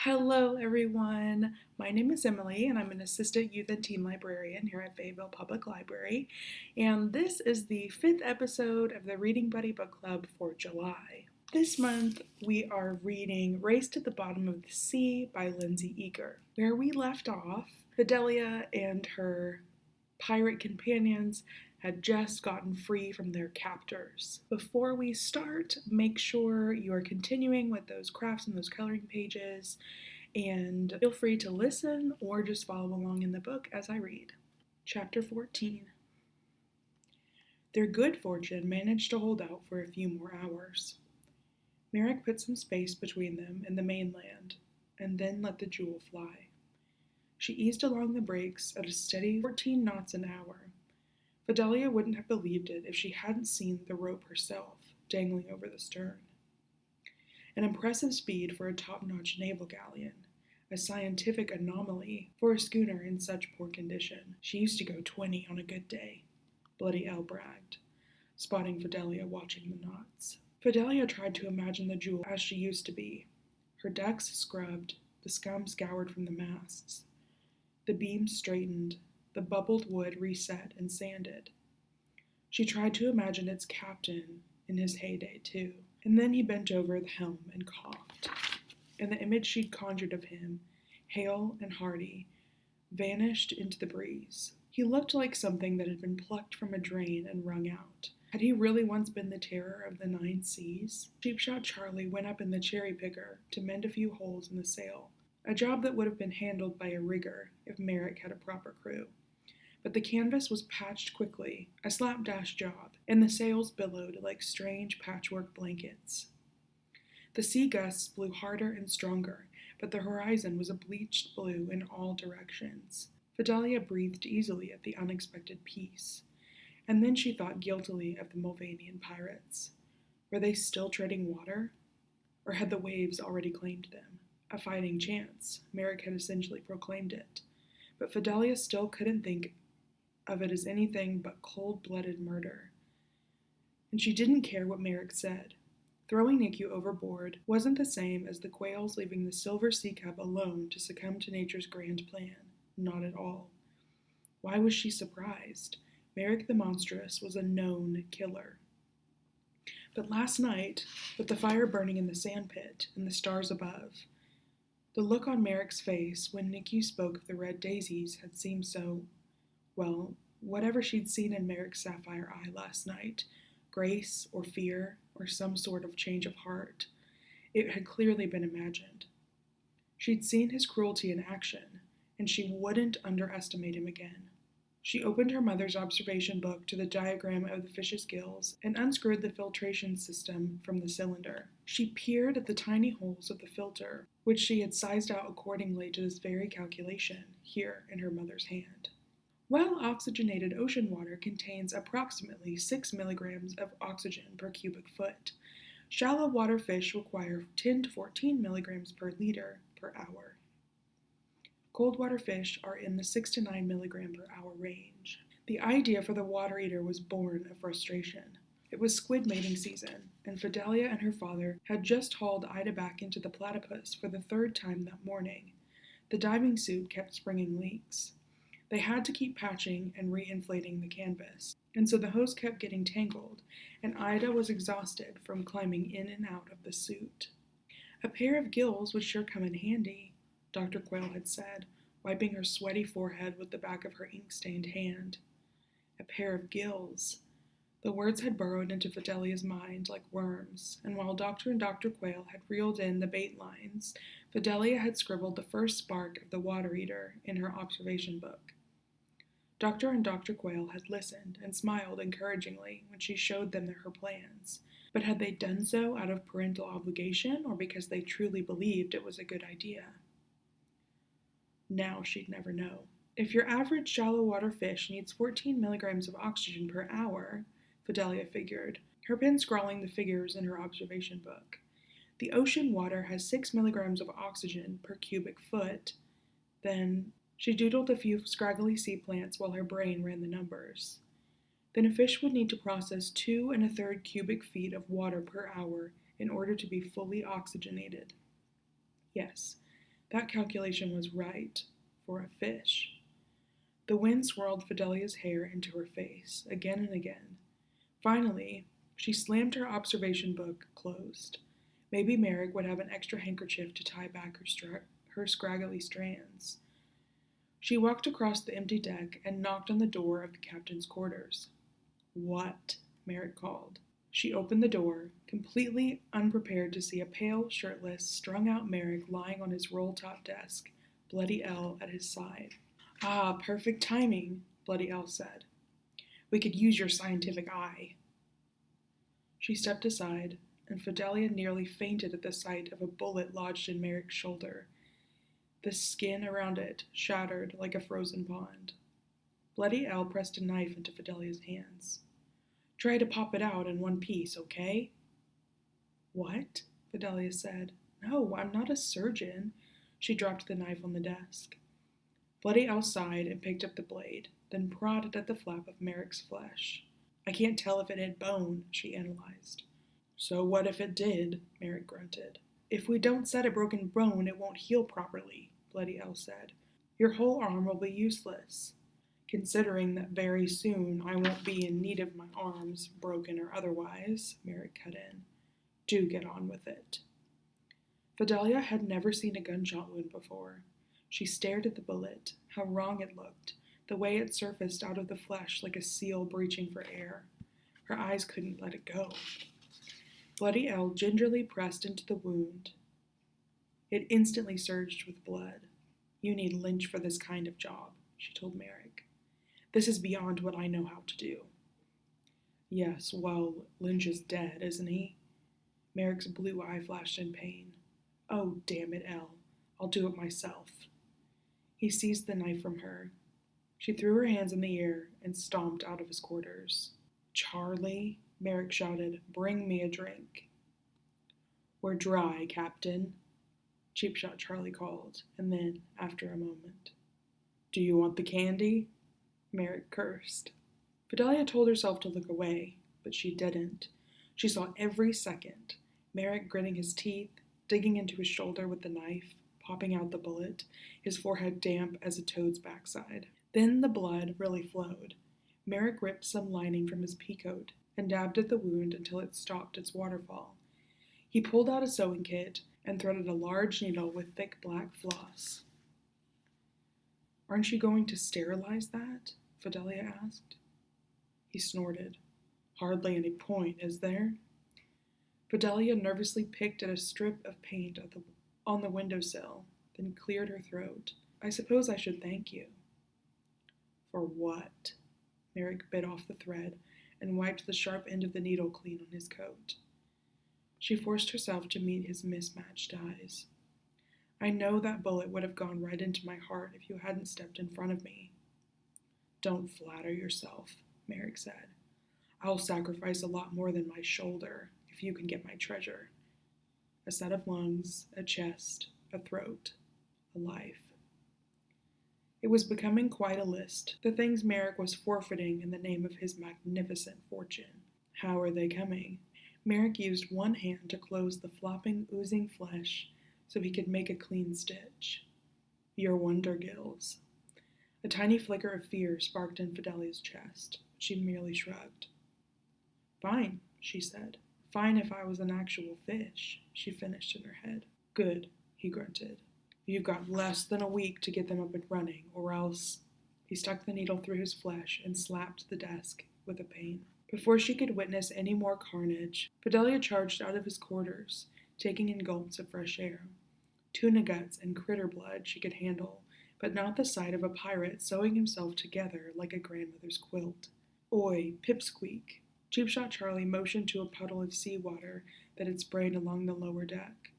Hello, everyone. My name is Emily, and I'm an assistant youth and teen librarian here at Fayetteville Public Library. And this is the 5th episode of the Reading Buddy Book Club for July. This month, we are reading Race to the Bottom of the Sea by Lindsay Eagar. Where we left off, Fidelia and her pirate companions had just gotten free from their captors. Before we start, make sure you are continuing with those crafts and those coloring pages, and feel free to listen or just follow along in the book as I read. Chapter 14. Their good fortune managed to hold out for a few more hours. Merrick put some space between them and the mainland, and then let the Jewel fly. She eased along the brakes at a steady 14 knots an hour. Fidelia wouldn't have believed it if she hadn't seen the rope herself, dangling over the stern. An impressive speed for a top-notch naval galleon, a scientific anomaly for a schooner in such poor condition. She used to go 20 on a good day, Bloody Elle bragged, spotting Fidelia watching the knots. Fidelia tried to imagine the Jewel as she used to be, her decks scrubbed, the scum scoured from the masts. The beams straightened, the bubbled wood reset and sanded. She tried to imagine its captain in his heyday, too, and then he bent over the helm and coughed, and the image she'd conjured of him, hale and hearty, vanished into the breeze. He looked like something that had been plucked from a drain and wrung out. Had he really once been the terror of the 9 seas? Sheepshot Charlie went up in the cherry picker to mend a few holes in the sail, a job that would have been handled by a rigger if Merrick had a proper crew. But the canvas was patched quickly, a slapdash job, and the sails billowed like strange patchwork blankets. The sea gusts blew harder and stronger, but the horizon was a bleached blue in all directions. Fidelia breathed easily at the unexpected peace, and then she thought guiltily of the Mulvanian pirates. Were they still treading water? Or had the waves already claimed them? A fighting chance, Merrick had essentially proclaimed it, but Fidelia still couldn't think of it as anything but cold-blooded murder. And she didn't care what Merrick said. Throwing NICU overboard wasn't the same as the Quails leaving the Silver Sea Cup alone to succumb to nature's grand plan. Not at all. Why was she surprised? Merrick the Monstrous was a known killer. But last night, with the fire burning in the sandpit and the stars above, the look on Merrick's face when NICU spoke of the red daisies had seemed so, well, whatever she'd seen in Merrick's sapphire eye last night, grace or fear or some sort of change of heart, it had clearly been imagined. She'd seen his cruelty in action, and she wouldn't underestimate him again. She opened her mother's observation book to the diagram of the fish's gills and unscrewed the filtration system from the cylinder. She peered at the tiny holes of the filter, which she had sized out accordingly to this very calculation, here in her mother's hand. Well-oxygenated ocean water contains approximately 6 milligrams of oxygen per cubic foot. Shallow water fish require 10 to 14 milligrams per liter per hour. Cold water fish are in the 6 to 9 milligram per hour range. The idea for the water eater was born of frustration. It was squid mating season, and Fidelia and her father had just hauled Ida back into the platypus for the 3rd time that morning. The diving suit kept springing leaks. They had to keep patching and re-inflating the canvas, and so the hose kept getting tangled, and Ida was exhausted from climbing in and out of the suit. A pair of gills would sure come in handy, Dr. Quayle had said, wiping her sweaty forehead with the back of her ink-stained hand. A pair of gills. The words had burrowed into Fidelia's mind like worms, and while Dr. and Dr. Quayle had reeled in the bait lines, Fidelia had scribbled the first spark of the water eater in her observation book. Dr. and Dr. Quayle had listened and smiled encouragingly when she showed them her plans, but had they done so out of parental obligation or because they truly believed it was a good idea? Now she'd never know. If your average shallow water fish needs 14 milligrams of oxygen per hour, Fidelia figured, her pen scrawling the figures in her observation book, the ocean water has 6 milligrams of oxygen per cubic foot, then she doodled a few scraggly sea plants while her brain ran the numbers. Then a fish would need to process 2 1/3 cubic feet of water per hour in order to be fully oxygenated. Yes, That calculation was right, for a fish. The wind swirled Fidelia's hair into her face, again and again. Finally, she slammed her observation book closed. Maybe Merrick would have an extra handkerchief to tie back her scraggly strands. She walked across the empty deck and knocked on the door of the captain's quarters. "What?" Merrick called. She opened the door, completely unprepared to see a pale, shirtless, strung-out Merrick lying on his roll-top desk, Bloody L at his side. "Ah, perfect timing," Bloody L said. "We could use your scientific eye." She stepped aside, and Fidelia nearly fainted at the sight of a bullet lodged in Merrick's shoulder. The skin around it shattered like a frozen pond. Bloody L pressed a knife into Fidelia's hands. "Try to pop it out in one piece, okay?" "What?" Fidelia said. "No, I'm not a surgeon." She dropped the knife on the desk. Bloody L sighed and picked up the blade, then prodded at the flap of Merrick's flesh. "I can't tell if it hit bone," she analyzed. "So what if it did?" Merrick grunted. "If we don't set a broken bone, it won't heal properly," Bloody L said. "Your whole arm will be useless." "Considering that very soon I won't be in need of my arms, broken or otherwise," Merrick cut in. "Do get on with it." Fidelia had never seen a gunshot wound before. She stared at the bullet, how wrong it looked, the way it surfaced out of the flesh like a seal breaching for air. Her eyes couldn't let it go. Bloody L gingerly pressed into the wound. It instantly surged with blood. "You need Lynch for this kind of job," she told Merrick. "This is beyond what I know how to do." "Yes, well, Lynch is dead, isn't he?" Merrick's blue eye flashed in pain. "Oh, damn it, Elle. I'll do it myself." He seized the knife from her. She threw her hands in the air and stomped out of his quarters. "Charlie," Merrick shouted, "bring me a drink." "We're dry, Captain," Cheap Shot Charlie called, and then, after a moment, "Do you want the candy?" Merrick cursed. Fidelia told herself to look away, but she didn't. She saw every second, Merrick gritting his teeth, digging into his shoulder with the knife, popping out the bullet, his forehead damp as a toad's backside. Then the blood really flowed. Merrick ripped some lining from his peacoat and dabbed at the wound until it stopped its waterfall. He pulled out a sewing kit and threaded a large needle with thick black floss. "Aren't you going to sterilize that?" Fidelia asked. He snorted. "Hardly any point, is there?" Fidelia nervously picked at a strip of paint on the windowsill, then cleared her throat. "I suppose I should thank you." "For what?" Merrick bit off the thread and wiped the sharp end of the needle clean on his coat. She forced herself to meet his mismatched eyes. "I know that bullet would have gone right into my heart if you hadn't stepped in front of me." "Don't flatter yourself," Merrick said. "I'll sacrifice a lot more than my shoulder if you can get my treasure. A set of lungs, a chest, a throat, a life." It was becoming quite a list, the things Merrick was forfeiting in the name of his magnificent fortune. How were they coming? Merrick used one hand to close the flopping, oozing flesh so he could make a clean stitch. "Your wonder gills." A tiny flicker of fear sparked in Fidelia's chest, but she merely shrugged. "Fine," she said. "Fine if I was an actual fish," she finished in her head. "Good," he grunted. "You've got less than a week to get them up and running, or else—" He stuck the needle through his flesh and slapped the desk with a pain. Before she could witness any more carnage, Fidelia charged out of his quarters, taking in gulps of fresh air. Tuna guts and critter blood she could handle, but not the sight of a pirate sewing himself together like a grandmother's quilt. "Oi, pipsqueak!" Cheap Shot Charlie motioned to a puddle of seawater that had sprayed along the lower deck.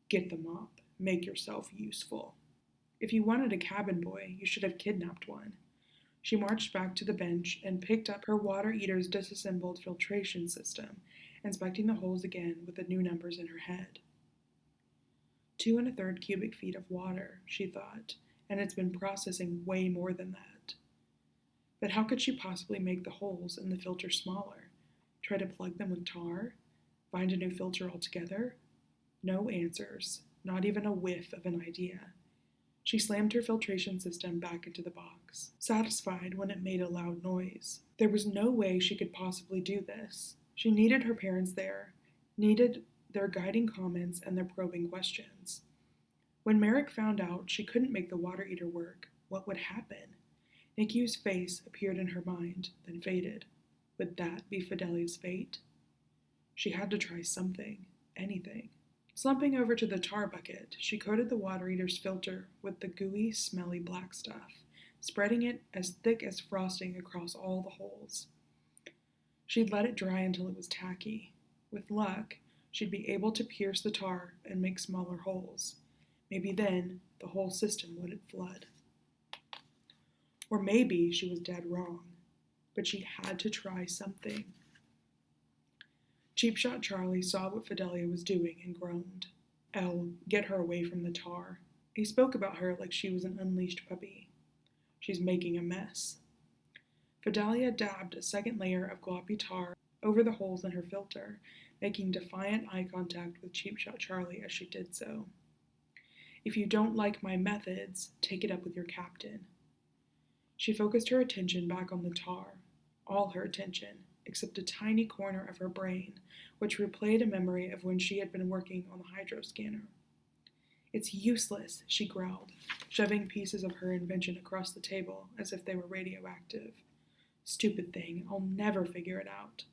"Get the mop. Make yourself useful." "If you wanted a cabin boy, you should have kidnapped one." She marched back to the bench and picked up her water eater's disassembled filtration system, inspecting the holes again with the new numbers in her head. 2 1/3 cubic feet of water, she thought, and it's been processing way more than that. But how could she possibly make the holes in the filter smaller? Try to plug them with tar? Find a new filter altogether? No answers. not even a whiff of an idea. She slammed her filtration system back into the box, satisfied when it made a loud noise. There was no way she could possibly do this. She needed her parents there, needed their guiding comments and their probing questions. When Merrick found out she couldn't make the water heater work, what would happen? Nikki's face appeared in her mind, then faded. Would that be Fidelia's fate? She had to try something, anything. Slumping over to the tar bucket, she coated the water heater's filter with the gooey, smelly black stuff, spreading it as thick as frosting across all the holes. She'd let it dry until it was tacky. With luck, she'd be able to pierce the tar and make smaller holes. Maybe then the whole system wouldn't flood. Or maybe she was dead wrong, but she had to try something. Cheap Shot Charlie saw what Fidelia was doing and groaned. Elle, get her away from the tar. He spoke about her like she was an unleashed puppy. She's making a mess. Fidelia dabbed a second layer of gloppy tar over the holes in her filter, making defiant eye contact with Cheap Shot Charlie as she did so. If you don't like my methods, take it up with your captain. She focused her attention back on the tar, all her attention, except a tiny corner of her brain, which replayed a memory of when she had been working on the hydro scanner. It's useless, she growled, shoving pieces of her invention across the table as if they were radioactive. Stupid thing, I'll never figure it out.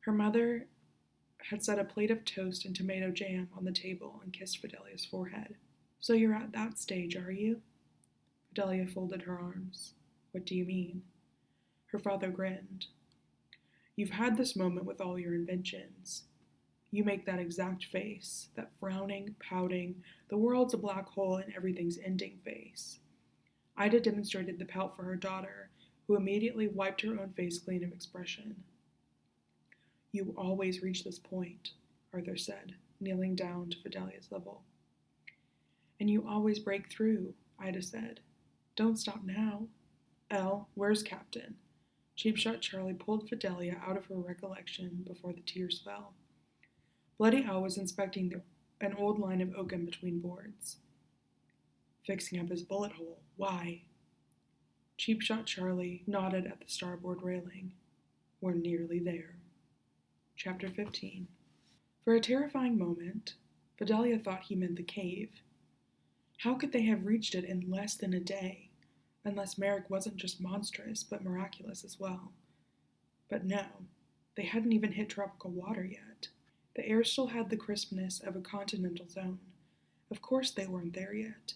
Her mother had set a plate of toast and tomato jam on the table and kissed Fidelia's forehead. So you're at that stage, are you? Fidelia folded her arms. What do you mean? Her father grinned. You've had this moment with all your inventions. You make that exact face, that frowning, pouting, the world's a black hole and everything's ending face. Ida demonstrated the pout for her daughter, who immediately wiped her own face clean of expression. You always reach this point, Arthur said, kneeling down to Fidelia's level. And you always break through, Ida said. Don't stop now. Elle, where's Captain? Cheap Shot Charlie pulled Fidelia out of her recollection before the tears fell. Bloody Al was inspecting an old line of oakum between boards. Fixing up his bullet hole. Why? Cheap Shot Charlie nodded at the starboard railing. We're nearly there. Chapter 15. For a terrifying moment, Fidelia thought he meant the cave. How could they have reached it in less than a day? Unless Merrick wasn't just monstrous, but miraculous as well. But no, they hadn't even hit tropical water yet. The air still had the crispness of a continental zone. Of course they weren't there yet.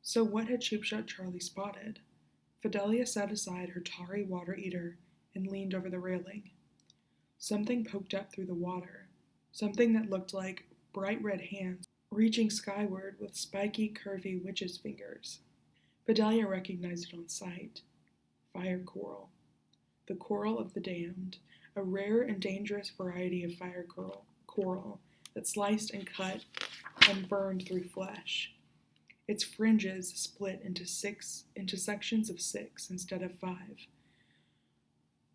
So what had Cheap Shot Charlie spotted? Fidelia set aside her tarry water eater and leaned over the railing. Something poked up through the water, something that looked like bright red hands reaching skyward with spiky, curvy witch's fingers. Fidelia recognized it on sight. Fire coral. The coral of the damned, a rare and dangerous variety of fire coral that sliced and cut and burned through flesh. Its fringes split into sections of 6 instead of 5.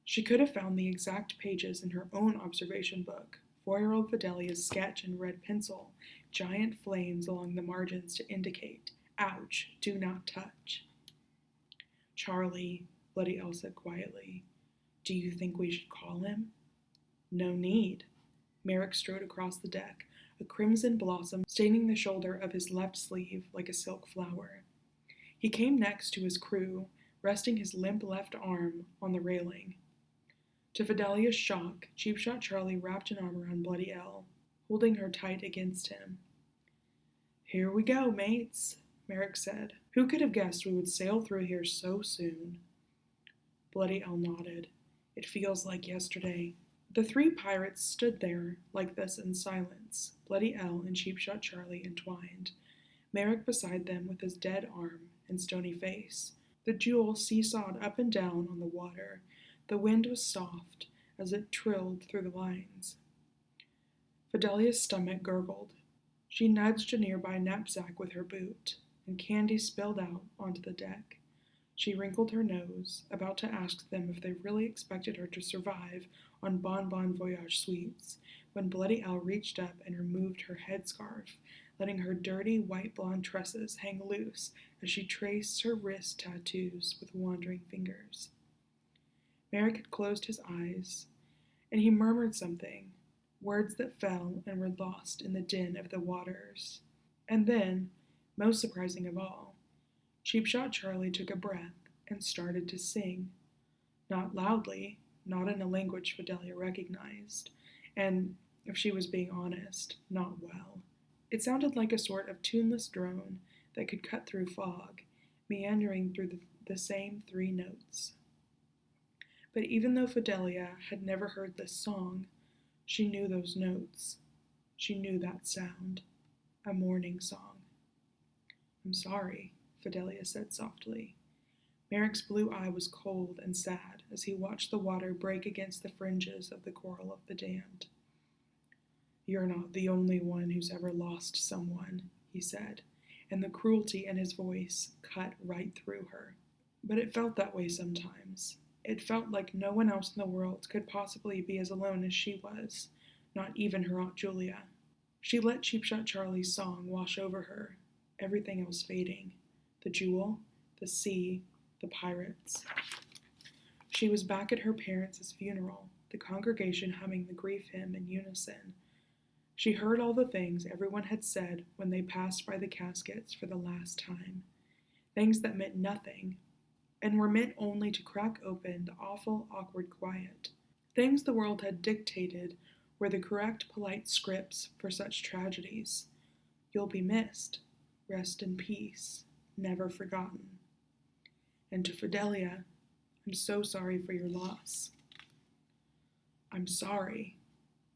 She could have found the exact pages in her own observation book, 4-year-old Fidelia's sketch in red pencil, giant flames along the margins to indicate, ouch, do not touch. Charlie, Bloody Elle said quietly, do you think we should call him? No need. Merrick strode across the deck, a crimson blossom staining the shoulder of his left sleeve like a silk flower. He came next to his crew, resting his limp left arm on the railing. To Fidelia's shock, Cheap Shot Charlie wrapped an arm around Bloody Elle, holding her tight against him. Here we go, mates, Merrick said. Who could have guessed we would sail through here so soon? Bloody Elle nodded. It feels like yesterday. The 3 pirates stood there like this in silence, Bloody Elle and Cheap Shot Charlie entwined, Merrick beside them with his dead arm and stony face. The Jewel seesawed up and down on the water. The wind was soft as it trilled through the lines. Fidelia's stomach gurgled. She nudged a nearby knapsack with her boot, and candy spilled out onto the deck. She wrinkled her nose, about to ask them if they really expected her to survive on Bon Bon Voyage sweets, when Bloody Elle reached up and removed her headscarf, letting her dirty white blonde tresses hang loose as she traced her wrist tattoos with wandering fingers. Merrick had closed his eyes, and he murmured something, words that fell and were lost in the din of the waters. And then, most surprising of all, Cheap Shot Charlie took a breath and started to sing. Not loudly, not in a language Fidelia recognized, and, if she was being honest, not well. It sounded like a sort of tuneless drone that could cut through fog, meandering through the same 3 notes. But even though Fidelia had never heard this song, she knew those notes. She knew that sound. A morning song. "I'm sorry," Fidelia said softly. Merrick's blue eye was cold and sad as he watched the water break against the fringes of the coral of the damned. "You're not the only one who's ever lost someone," he said, and the cruelty in his voice cut right through her. But it felt that way sometimes. It felt like no one else in the world could possibly be as alone as she was, not even her Aunt Julia. She let Cheap Shot Charlie's song wash over her, everything else fading. The jewel, the sea, the pirates. She was back at her parents' funeral, the congregation humming the grief hymn in unison. She heard all the things everyone had said when they passed by the caskets for the last time, things that meant nothing, and were meant only to crack open the awful, awkward quiet. Things the world had dictated were the correct, polite scripts for such tragedies. You'll be missed. Rest in peace. Never forgotten. And to Fidelia, I'm so sorry for your loss. I'm sorry.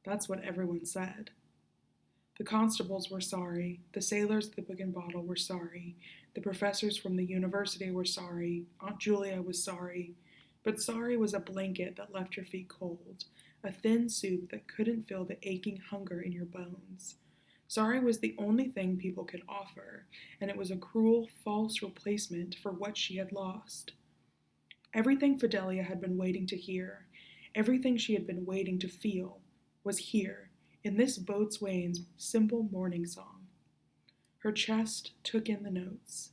That's what everyone said. The constables were sorry, the sailors at the Book and Bottle were sorry, the professors from the university were sorry, Aunt Julia was sorry, but sorry was a blanket that left your feet cold, a thin soup that couldn't fill the aching hunger in your bones. Sorry was the only thing people could offer, and it was a cruel, false replacement for what she had lost. Everything Fidelia had been waiting to hear, everything she had been waiting to feel, was here, in this boatswain's simple morning song. Her chest took in the notes,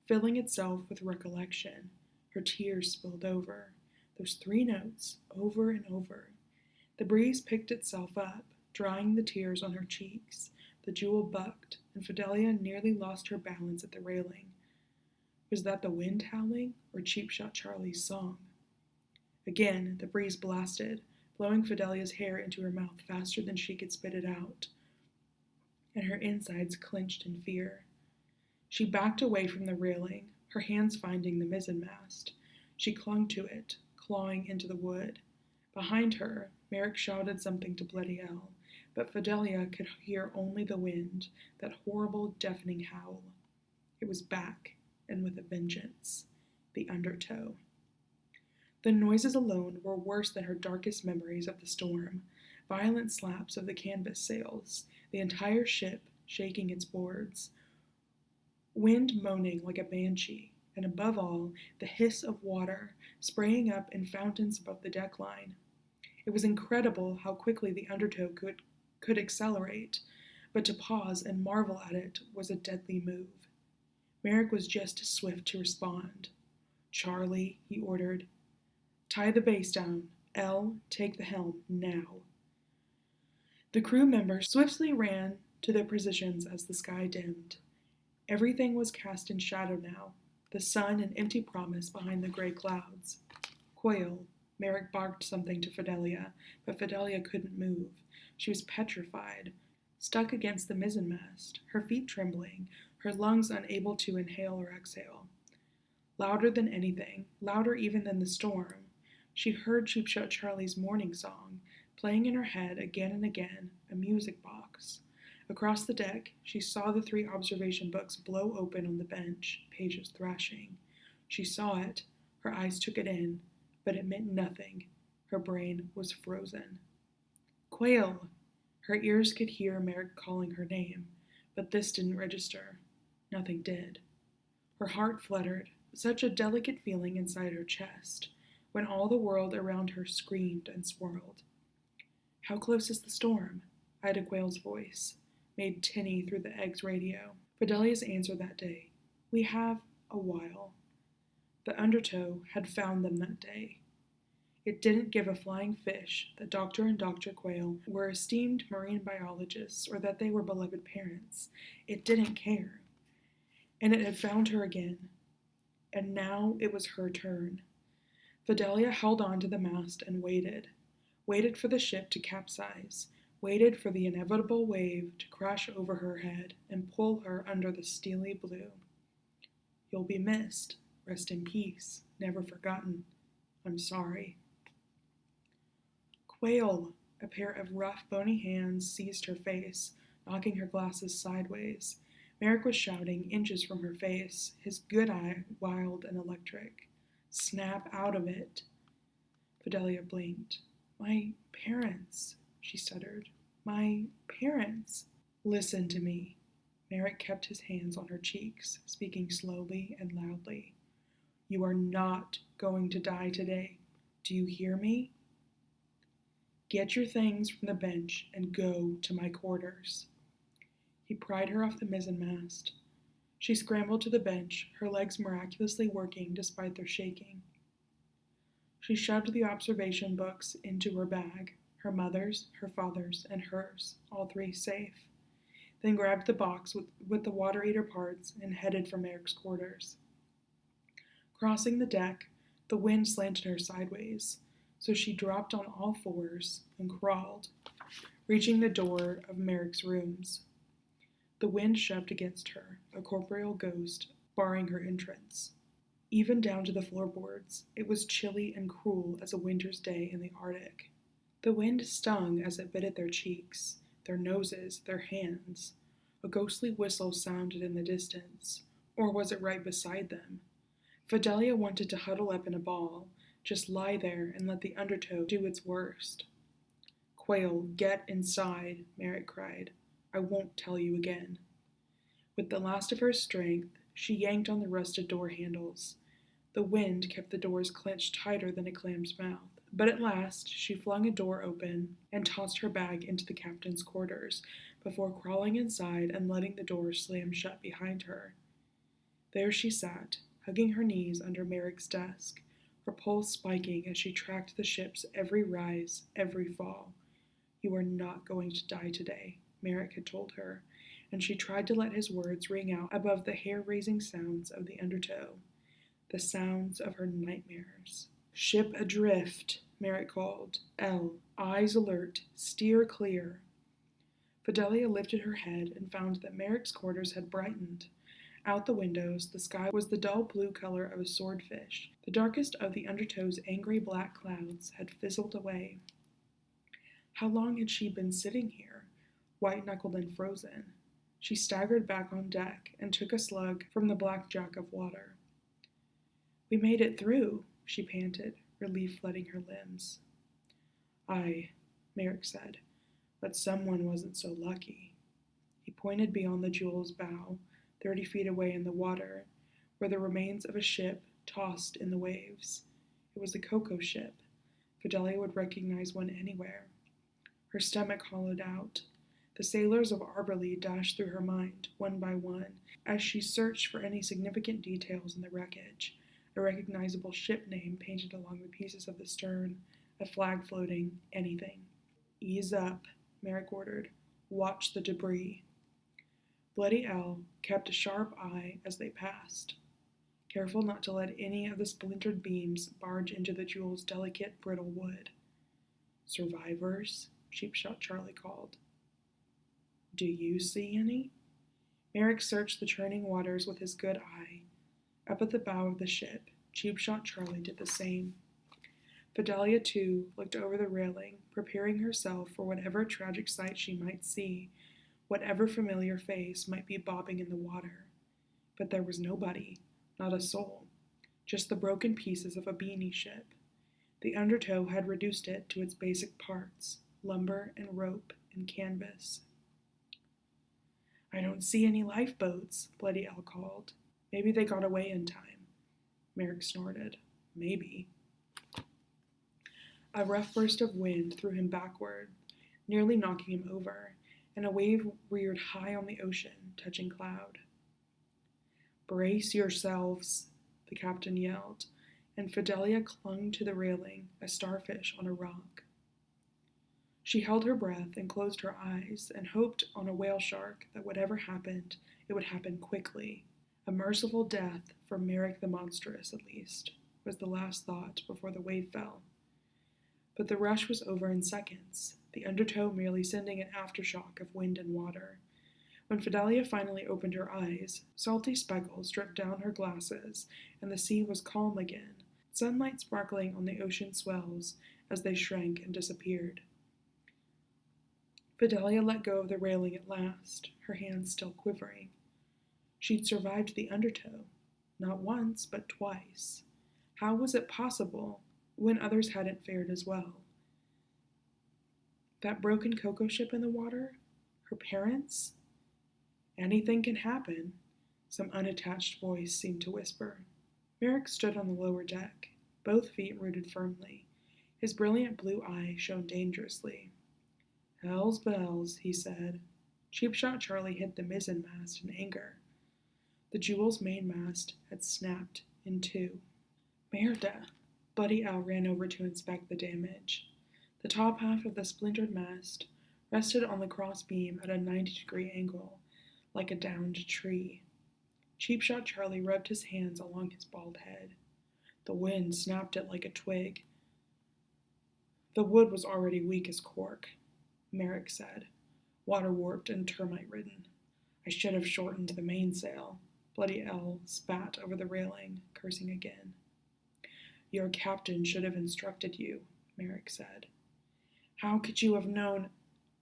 filling itself with recollection. Her tears spilled over, those 3 notes, over and over. The breeze picked itself up, drying the tears on her cheeks. The jewel bucked, and Fidelia nearly lost her balance at the railing. Was that the wind howling, or Cheap Shot Charlie's song? Again, the breeze blasted, blowing Fidelia's hair into her mouth faster than she could spit it out, and her insides clenched in fear. She backed away from the railing, her hands finding the mizzenmast. She clung to it, clawing into the wood. Behind her, Merrick shouted something to Bloody Elle, but Fidelia could hear only the wind, that horrible, deafening howl. It was back, and with a vengeance. The undertow. The noises alone were worse than her darkest memories of the storm. Violent slaps of the canvas sails, the entire ship shaking its boards, wind moaning like a banshee, and above all, the hiss of water spraying up in fountains above the deck line. It was incredible how quickly the undertow could accelerate, but to pause and marvel at it was a deadly move. Merrick was just as swift to respond. "Charlie," he ordered, "tie the base down. Elle, take the helm, now." The crew members swiftly ran to their positions as the sky dimmed. Everything was cast in shadow now, the sun an empty promise behind the gray clouds. "Coil," Merrick barked something to Fidelia, but Fidelia couldn't move. She was petrified, stuck against the mizzenmast, her feet trembling, her lungs unable to inhale or exhale. Louder than anything, louder even than the storm, she heard Cheap Shot Charlie's morning song, playing in her head again and again, a music box. Across the deck, she saw the 3 observation books blow open on the bench, pages thrashing. She saw it, her eyes took it in, but it meant nothing. Her brain was frozen. "Quail!" Her ears could hear Merrick calling her name, but this didn't register. Nothing did. Her heart fluttered, such a delicate feeling inside her chest, when all the world around her screamed and swirled. How close is the storm? Ida Quayle's voice made tinny through the egg's radio. Fidelia's answer that day, "We have a while." The undertow had found them that day. It didn't give a flying fish that Dr. and Dr. Quayle were esteemed marine biologists or that they were beloved parents. It didn't care. And it had found her again. And now it was her turn. Fidelia held on to the mast and waited for the ship to capsize, waited for the inevitable wave to crash over her head and pull her under the steely blue. "You'll be missed. Rest in peace. Never forgotten. I'm sorry." "Quayle!" A pair of rough, bony hands seized her face, knocking her glasses sideways. Merrick was shouting, inches from her face, his good eye wild and electric. "Snap out of it." Fidelia blinked. "My parents," she stuttered. "My parents." "Listen to me." Merrick kept his hands on her cheeks, speaking slowly and loudly. "You are not going to die today. Do you hear me? Get your things from the bench and go to my quarters." He pried her off the mizzenmast. She scrambled to the bench, her legs miraculously working despite their shaking. She shoved the observation books into her bag, her mother's, her father's, and hers, all three safe, then grabbed the box with the water eater parts and headed for Merrick's quarters. Crossing the deck, the wind slanted her sideways, so she dropped on all fours and crawled, reaching the door of Merrick's rooms. The wind shoved against her, a corporeal ghost, barring her entrance. Even down to the floorboards, it was chilly and cruel as a winter's day in the Arctic. The wind stung as it bit at their cheeks, their noses, their hands. A ghostly whistle sounded in the distance, or was it right beside them? Fidelia wanted to huddle up in a ball, just lie there and let the undertow do its worst. "Quayle, get inside," Merrick cried. "I won't tell you again." With the last of her strength, she yanked on the rusted door handles. The wind kept the doors clenched tighter than a clam's mouth, but at last she flung a door open and tossed her bag into the captain's quarters before crawling inside and letting the door slam shut behind her. There she sat, hugging her knees under Merrick's desk, her pulse spiking as she tracked the ship's every rise, every fall. "You are not going to die today," Merrick had told her, and she tried to let his words ring out above the hair-raising sounds of the undertow, the sounds of her nightmares. "Ship adrift," Merrick called. "L, eyes alert, steer clear." Fidelia lifted her head and found that Merrick's quarters had brightened. Out the windows, the sky was the dull blue color of a swordfish. The darkest of the undertow's angry black clouds had fizzled away. How long had she been sitting here, white-knuckled and frozen? She staggered back on deck and took a slug from the black jack of water. "We made it through," she panted, relief flooding her limbs. "Aye," Merrick said, "but someone wasn't so lucky." He pointed beyond the Jewel's bow, 30 feet away in the water, where the remains of a ship tossed in the waves. It was a cocoa ship. Fidelia would recognize one anywhere. Her stomach hollowed out. The sailors of Arborlee dashed through her mind, one by one, as she searched for any significant details in the wreckage. A recognizable ship name painted along the pieces of the stern, a flag floating, anything. "Ease up," Merrick ordered. "Watch the debris." Bloody L kept a sharp eye as they passed, careful not to let any of the splintered beams barge into the Jewel's delicate, brittle wood. "Survivors?" Sheepshot Charlie called. "Do you see any?" Merrick searched the churning waters with his good eye. Up at the bow of the ship, Sheepshot Charlie did the same. Fidelia, too, looked over the railing, preparing herself for whatever tragic sight she might see, whatever familiar face might be bobbing in the water. But there was nobody, not a soul, just the broken pieces of a beanie ship. The undertow had reduced it to its basic parts, lumber and rope and canvas. "I don't see any lifeboats," Bloody L called. "Maybe they got away in time." Merrick snorted. "Maybe." A rough burst of wind threw him backward. nearly knocking him over, and a wave reared high on the ocean, touching cloud. "Brace yourselves," the captain yelled, and Fidelia clung to the railing, a starfish on a rock. She held her breath and closed her eyes and hoped on a whale shark that whatever happened, it would happen quickly. A merciful death for Merrick the Monstrous, at least, was the last thought before the wave fell. But the rush was over in seconds, the undertow merely sending an aftershock of wind and water. When Fidelia finally opened her eyes, salty speckles dripped down her glasses, and the sea was calm again, sunlight sparkling on the ocean swells as they shrank and disappeared. Fidelia let go of the railing at last, her hands still quivering. She'd survived the undertow, not once, but twice. How was it possible when others hadn't fared as well? That broken cocoa ship in the water? Her parents? "Anything can happen," some unattached voice seemed to whisper. Merrick stood on the lower deck, both feet rooted firmly. His brilliant blue eye shone dangerously. "Hell's bells," he said. Cheapshot Charlie hit the mizzenmast in anger. The Jewel's mainmast had snapped in two. "Merda!" Bloody Al ran over to inspect the damage. The top half of the splintered mast rested on the cross beam at a 90-degree angle, like a downed tree. Cheapshot Charlie rubbed his hands along his bald head. The wind snapped it like a twig. The wood was already weak as cork, Merrick said, water-warped and termite-ridden. "I should have shortened the mainsail." Bloody Al spat over the railing, cursing again. "Your captain should have instructed you," Merrick said. "How could you have known?"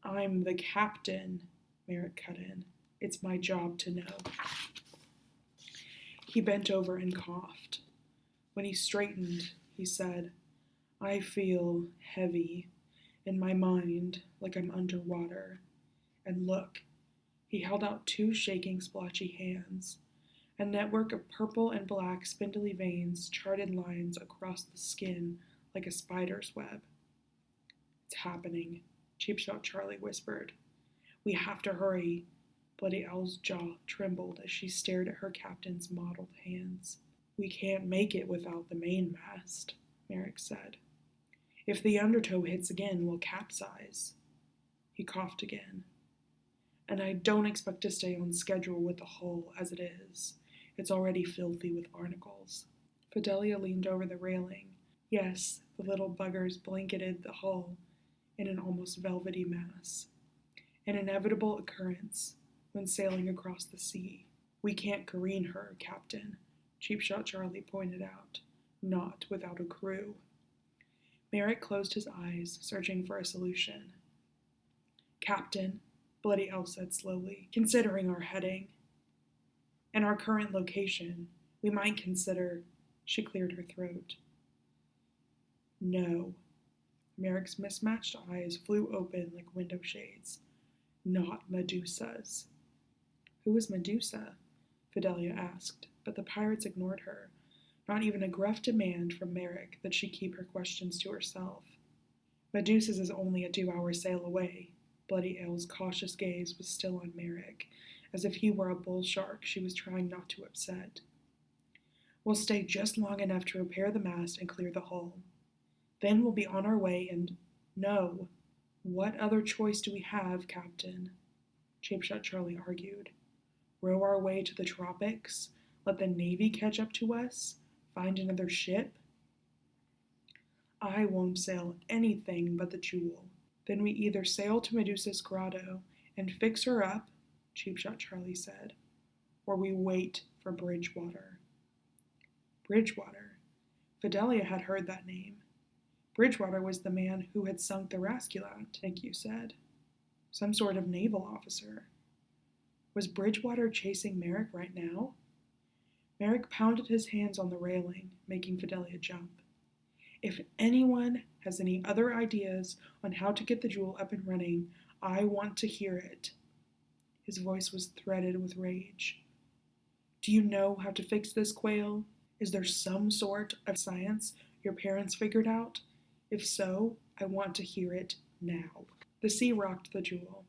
"I'm the captain," Merrick cut in. "It's my job to know." He bent over and coughed. When he straightened, he said, "I feel heavy in my mind, like I'm underwater. And look," he held out two shaking, splotchy hands. A network of purple and black spindly veins charted lines across the skin like a spider's web. "It's happening," Cheapshot Charlie whispered. "We have to hurry." Bloody Al's jaw trembled as she stared at her captain's mottled hands. "We can't make it without the mainmast," Merrick said. "If the undertow hits again, we'll capsize." He coughed again. "And I don't expect to stay on schedule with the hull as it is. It's already filthy with barnacles." Fidelia leaned over the railing. Yes, the little buggers blanketed the hull in an almost velvety mass. An inevitable occurrence when sailing across the sea. "We can't careen her, Captain," Cheapshot Charlie pointed out. "Not without a crew." Merrick closed his eyes, searching for a solution. "Captain," Bloody Al said slowly, "considering our heading and our current location, we might consider—" She cleared her throat. "No." Merrick's mismatched eyes flew open like window shades. "Not Medusa's." "Who is Medusa?" Fidelia asked, but the pirates ignored her. Not even a gruff demand from Merrick that she keep her questions to herself. "Medusa's is only a 2-hour sail away." Bloody Al's cautious gaze was still on Merrick, as if he were a bull shark she was trying not to upset. "We'll stay just long enough to repair the mast and clear the hull. Then we'll be on our way and—" "No. What other choice do we have, Captain?" Cheapshot Charlie argued. "Row our way to the tropics? Let the Navy catch up to us? Find another ship?" "I won't sail anything but the Jewel." "Then we either sail to Medusa's grotto and fix her up," Cheapshot Charlie said, "or we wait for Bridgewater." Bridgewater. Fidelia had heard that name. Bridgewater was the man who had sunk the Rasculant, Nick said. Some sort of naval officer. Was Bridgewater chasing Merrick right now? Merrick pounded his hands on the railing, making Fidelia jump. "If anyone has any other ideas on how to get the Jewel up and running, I want to hear it." His voice was threaded with rage. "Do you know how to fix this, Quail? Is there some sort of science your parents figured out? If so, I want to hear it now." The sea rocked the Jewel.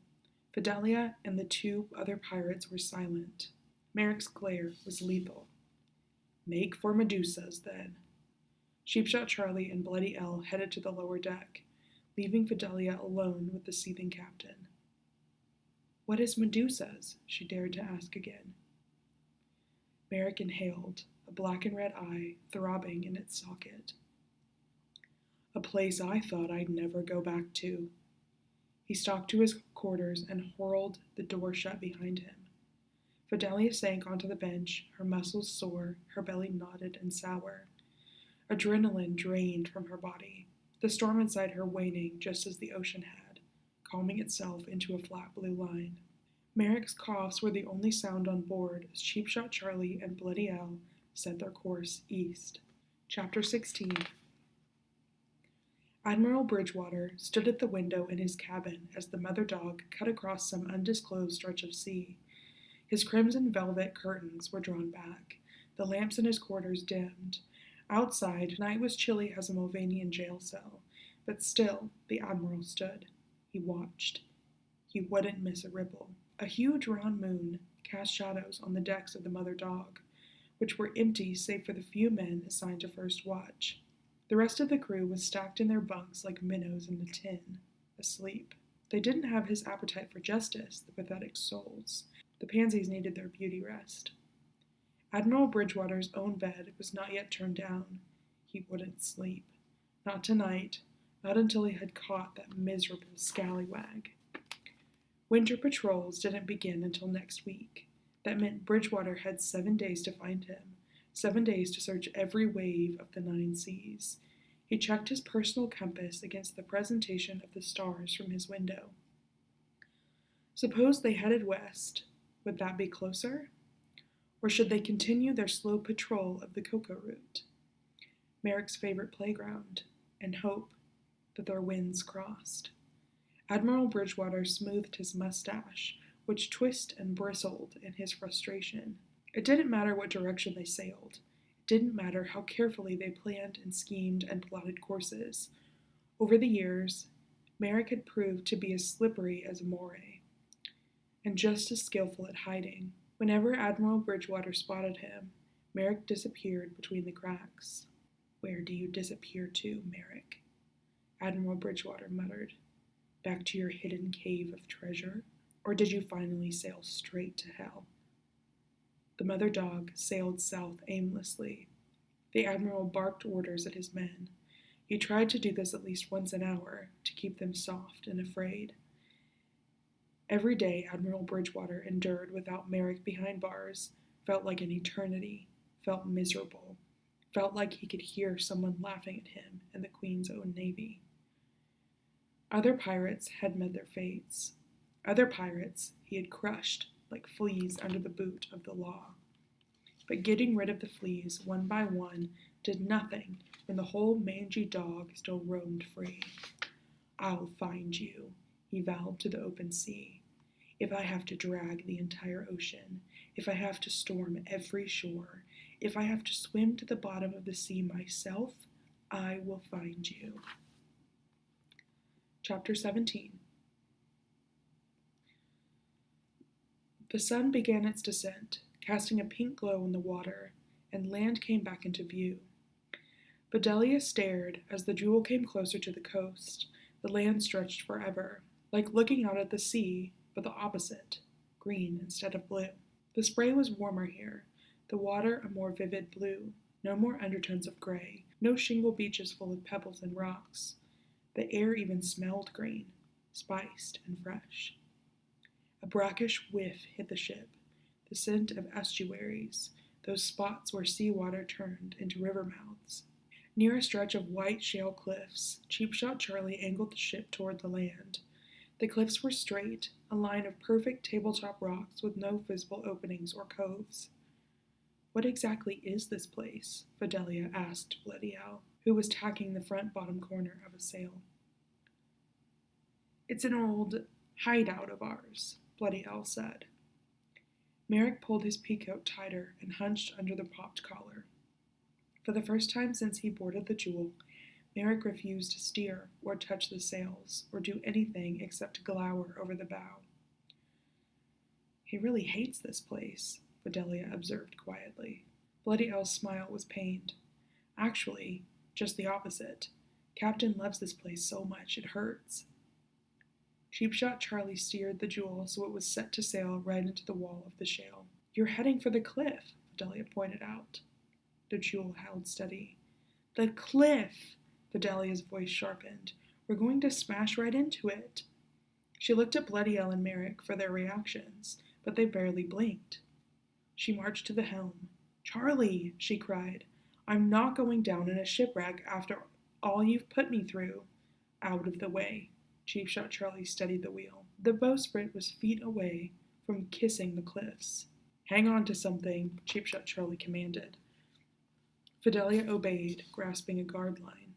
Fidelia and the two other pirates were silent. Merrick's glare was lethal. Make for Medusa's, then. Sheepshot Charlie and Bloody Elle headed to the lower deck, leaving Fidelia alone with the seething captain. What is Medusa's? She dared to ask again. Merrick inhaled, a black and red eye throbbing in its socket. A place I thought I'd never go back to. He stalked to his quarters and whirled the door shut behind him. Fidelia sank onto the bench, her muscles sore, her belly knotted and sour. Adrenaline drained from her body, the storm inside her waning just as the ocean had, calming itself into a flat blue line. Merrick's coughs were the only sound on board as Sheepshot Charlie and Bloody Elle set their course east. Chapter 16. Admiral Bridgewater stood at the window in his cabin as the mother dog cut across some undisclosed stretch of sea. His crimson velvet curtains were drawn back, the lamps in his quarters dimmed. Outside, night was chilly as a Mulvanian jail cell, but still the Admiral stood. He watched. He wouldn't miss a ripple. A huge round moon cast shadows on the decks of the mother dog, which were empty save for the few men assigned to first watch. The rest of the crew was stacked in their bunks like minnows in a tin, asleep. They didn't have his appetite for justice, the pathetic souls. The pansies needed their beauty rest. Admiral Bridgewater's own bed was not yet turned down. He wouldn't sleep. Not tonight, not until he had caught that miserable scallywag. Winter patrols didn't begin until next week. That meant Bridgewater had 7 days to find him, 7 days to search every wave of the 9 seas. He checked his personal compass against the presentation of the stars from his window. Suppose they headed west. Would that be closer? Or should they continue their slow patrol of the Cocoa Route, Merrick's favorite playground, and hope that their winds crossed? Admiral Bridgewater smoothed his mustache, which twisted and bristled in his frustration. It didn't matter what direction they sailed. It didn't matter how carefully they planned and schemed and plotted courses. Over the years, Merrick had proved to be as slippery as a moray, and just as skillful at hiding. Whenever Admiral Bridgewater spotted him, Merrick disappeared between the cracks. Where do you disappear to, Merrick? Admiral Bridgewater muttered. Back to your hidden cave of treasure? Or did you finally sail straight to hell? The mother dog sailed south aimlessly. The Admiral barked orders at his men. He tried to do this at least once an hour, to keep them soft and afraid. Every day Admiral Bridgewater endured without Merrick behind bars felt like an eternity, felt miserable, felt like he could hear someone laughing at him in the Queen's own navy. Other pirates had met their fates. Other pirates he had crushed like fleas under the boot of the law. But getting rid of the fleas one by one did nothing when the whole mangy dog still roamed free. I'll find you, he vowed to the open sea. If I have to drag the entire ocean, if I have to storm every shore, if I have to swim to the bottom of the sea myself, I will find you. Chapter 17. The sun began its descent, casting a pink glow in the water, and land came back into view. Fidelia stared as the Jewel came closer to the coast. The land stretched forever, like looking out at the sea, but the opposite, green instead of blue. The spray was warmer here, the water a more vivid blue, no more undertones of gray, no shingle beaches full of pebbles and rocks. The air even smelled green, spiced and fresh. A brackish whiff hit the ship, the scent of estuaries, those spots where seawater turned into river mouths. Near a stretch of white shale cliffs, Sheepshot Charlie angled the ship toward the land. The cliffs were straight, a line of perfect tabletop rocks with no visible openings or coves. What exactly is this place? Fidelia asked Bloody Elle, who was tacking the front bottom corner of a sail. It's an old hideout of ours, Bloody Elle said. Merrick pulled his peacoat tighter and hunched under the popped collar. For the first time since he boarded the Jewel, Merrick refused to steer or touch the sails or do anything except glower over the bow. "He really hates this place," Fidelia observed quietly. Bloody El's smile was pained. "Actually, just the opposite. Captain loves this place so much it hurts." Cheapshot Charlie steered the Jewel so it was set to sail right into the wall of the shale. "You're heading for the cliff," Fidelia pointed out. The Jewel held steady. "The cliff!" Fidelia's voice sharpened. "We're going to smash right into it." She looked at Bloody El and Merrick for their reactions, but they barely blinked. She marched to the helm. "Charlie," she cried, "I'm not going down in a shipwreck after all you've put me through." "Out of the way." Cheapshot Charlie steadied the wheel. The bowsprit was feet away from kissing the cliffs. "Hang on to something," Cheapshot Charlie commanded. Fidelia obeyed, grasping a guard line.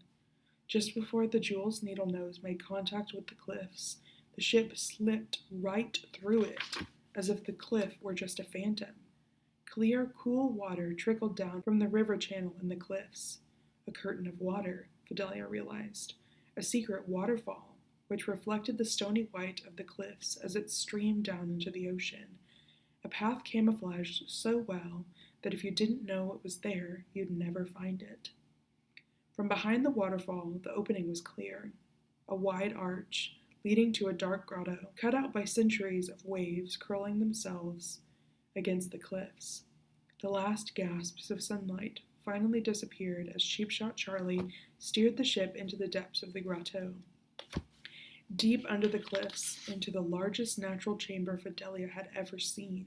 Just before the Jewel's needle nose made contact with the cliffs, the ship slipped right through it, as if the cliff were just a phantom. Clear, cool water trickled down from the river channel in the cliffs. A curtain of water, Fidelia realized. A secret waterfall, which reflected the stony white of the cliffs as it streamed down into the ocean. A path camouflaged so well that if you didn't know it was there, you'd never find it. From behind the waterfall, the opening was clear. A wide arch, leading to a dark grotto, cut out by centuries of waves curling themselves against the cliffs. The last gasps of sunlight finally disappeared as Cheapshot Charlie steered the ship into the depths of the grotto. Deep under the cliffs, into the largest natural chamber Fidelia had ever seen.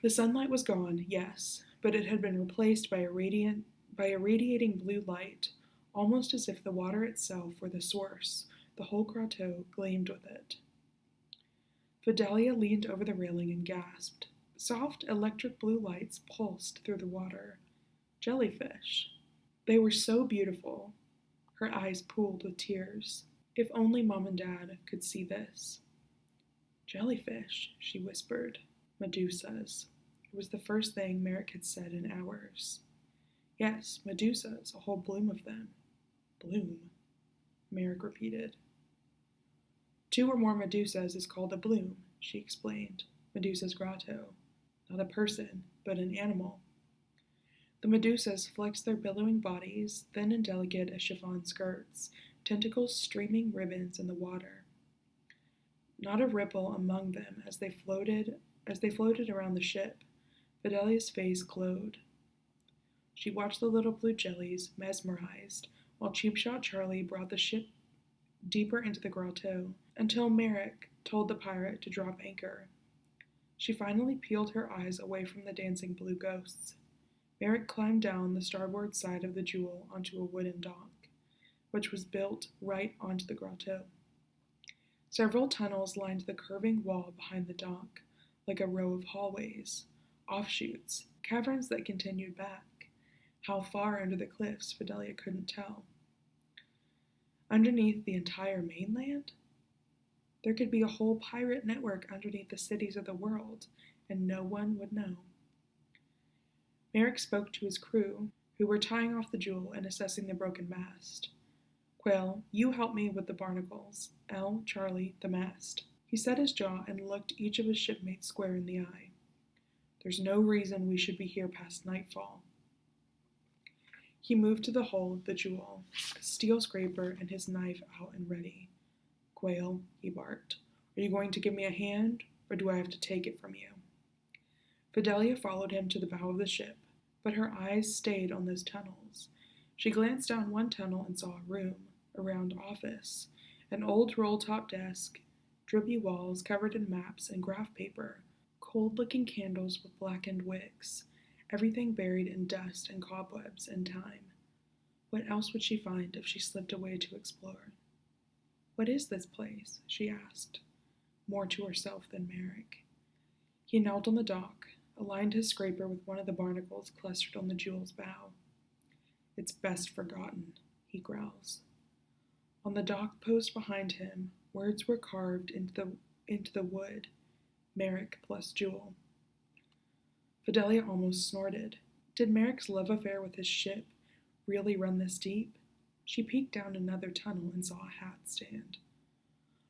The sunlight was gone, yes, but it had been replaced by a radiating blue light, almost as if the water itself were the source. The whole grotto gleamed with it. Fidelia leaned over the railing and gasped. Soft electric blue lights pulsed through the water. Jellyfish. They were so beautiful. Her eyes pooled with tears. If only Mom and Dad could see this. "Jellyfish," she whispered. "Medusas." It was the first thing Merrick had said in hours. "Yes, medusas, a whole bloom of them." "Bloom," Merrick repeated. 2 or more medusas is called a bloom, she explained. Medusa's grotto. Not a person, but an animal. The medusas flexed their billowing bodies, thin and delicate as chiffon skirts, tentacles streaming ribbons in the water. Not a ripple among them as they floated around the ship. Fidelia's face glowed. She watched the little blue jellies, mesmerized, while Cheapshot Charlie brought the ship deeper into the grotto, until Merrick told the pirate to drop anchor. She finally peeled her eyes away from the dancing blue ghosts. Merrick climbed down the starboard side of the Jewel onto a wooden dock, which was built right onto the grotto. Several tunnels lined the curving wall behind the dock, like a row of hallways, offshoots, caverns that continued back. How far under the cliffs, Fidelia couldn't tell. Underneath the entire mainland? There could be a whole pirate network underneath the cities of the world, and no one would know. Merrick spoke to his crew, who were tying off the Jewel and assessing the broken mast. "Quail, you help me with the barnacles. El, Charlie, the mast." He set his jaw and looked each of his shipmates square in the eye. "There's no reason we should be here past nightfall." He moved to the hull of the Jewel, a steel scraper and his knife out and ready. "Quail," he barked, "are you going to give me a hand, or do I have to take it from you?" Fidelia followed him to the bow of the ship, but her eyes stayed on those tunnels. She glanced down one tunnel and saw a room, a round office, an old roll-top desk, drippy walls covered in maps and graph paper, cold-looking candles with blackened wicks, everything buried in dust and cobwebs and time. What else would she find if she slipped away to explore? "What is this place?" she asked, more to herself than Merrick. He knelt on the dock, aligned his scraper with one of the barnacles clustered on the Jewel's bow. "It's best forgotten," he growls. On the dock post behind him, words were carved into the wood, Merrick plus Jewel. Fidelia almost snorted. Did Merrick's love affair with his ship Really run this deep? She peeked down another tunnel and saw a hat stand.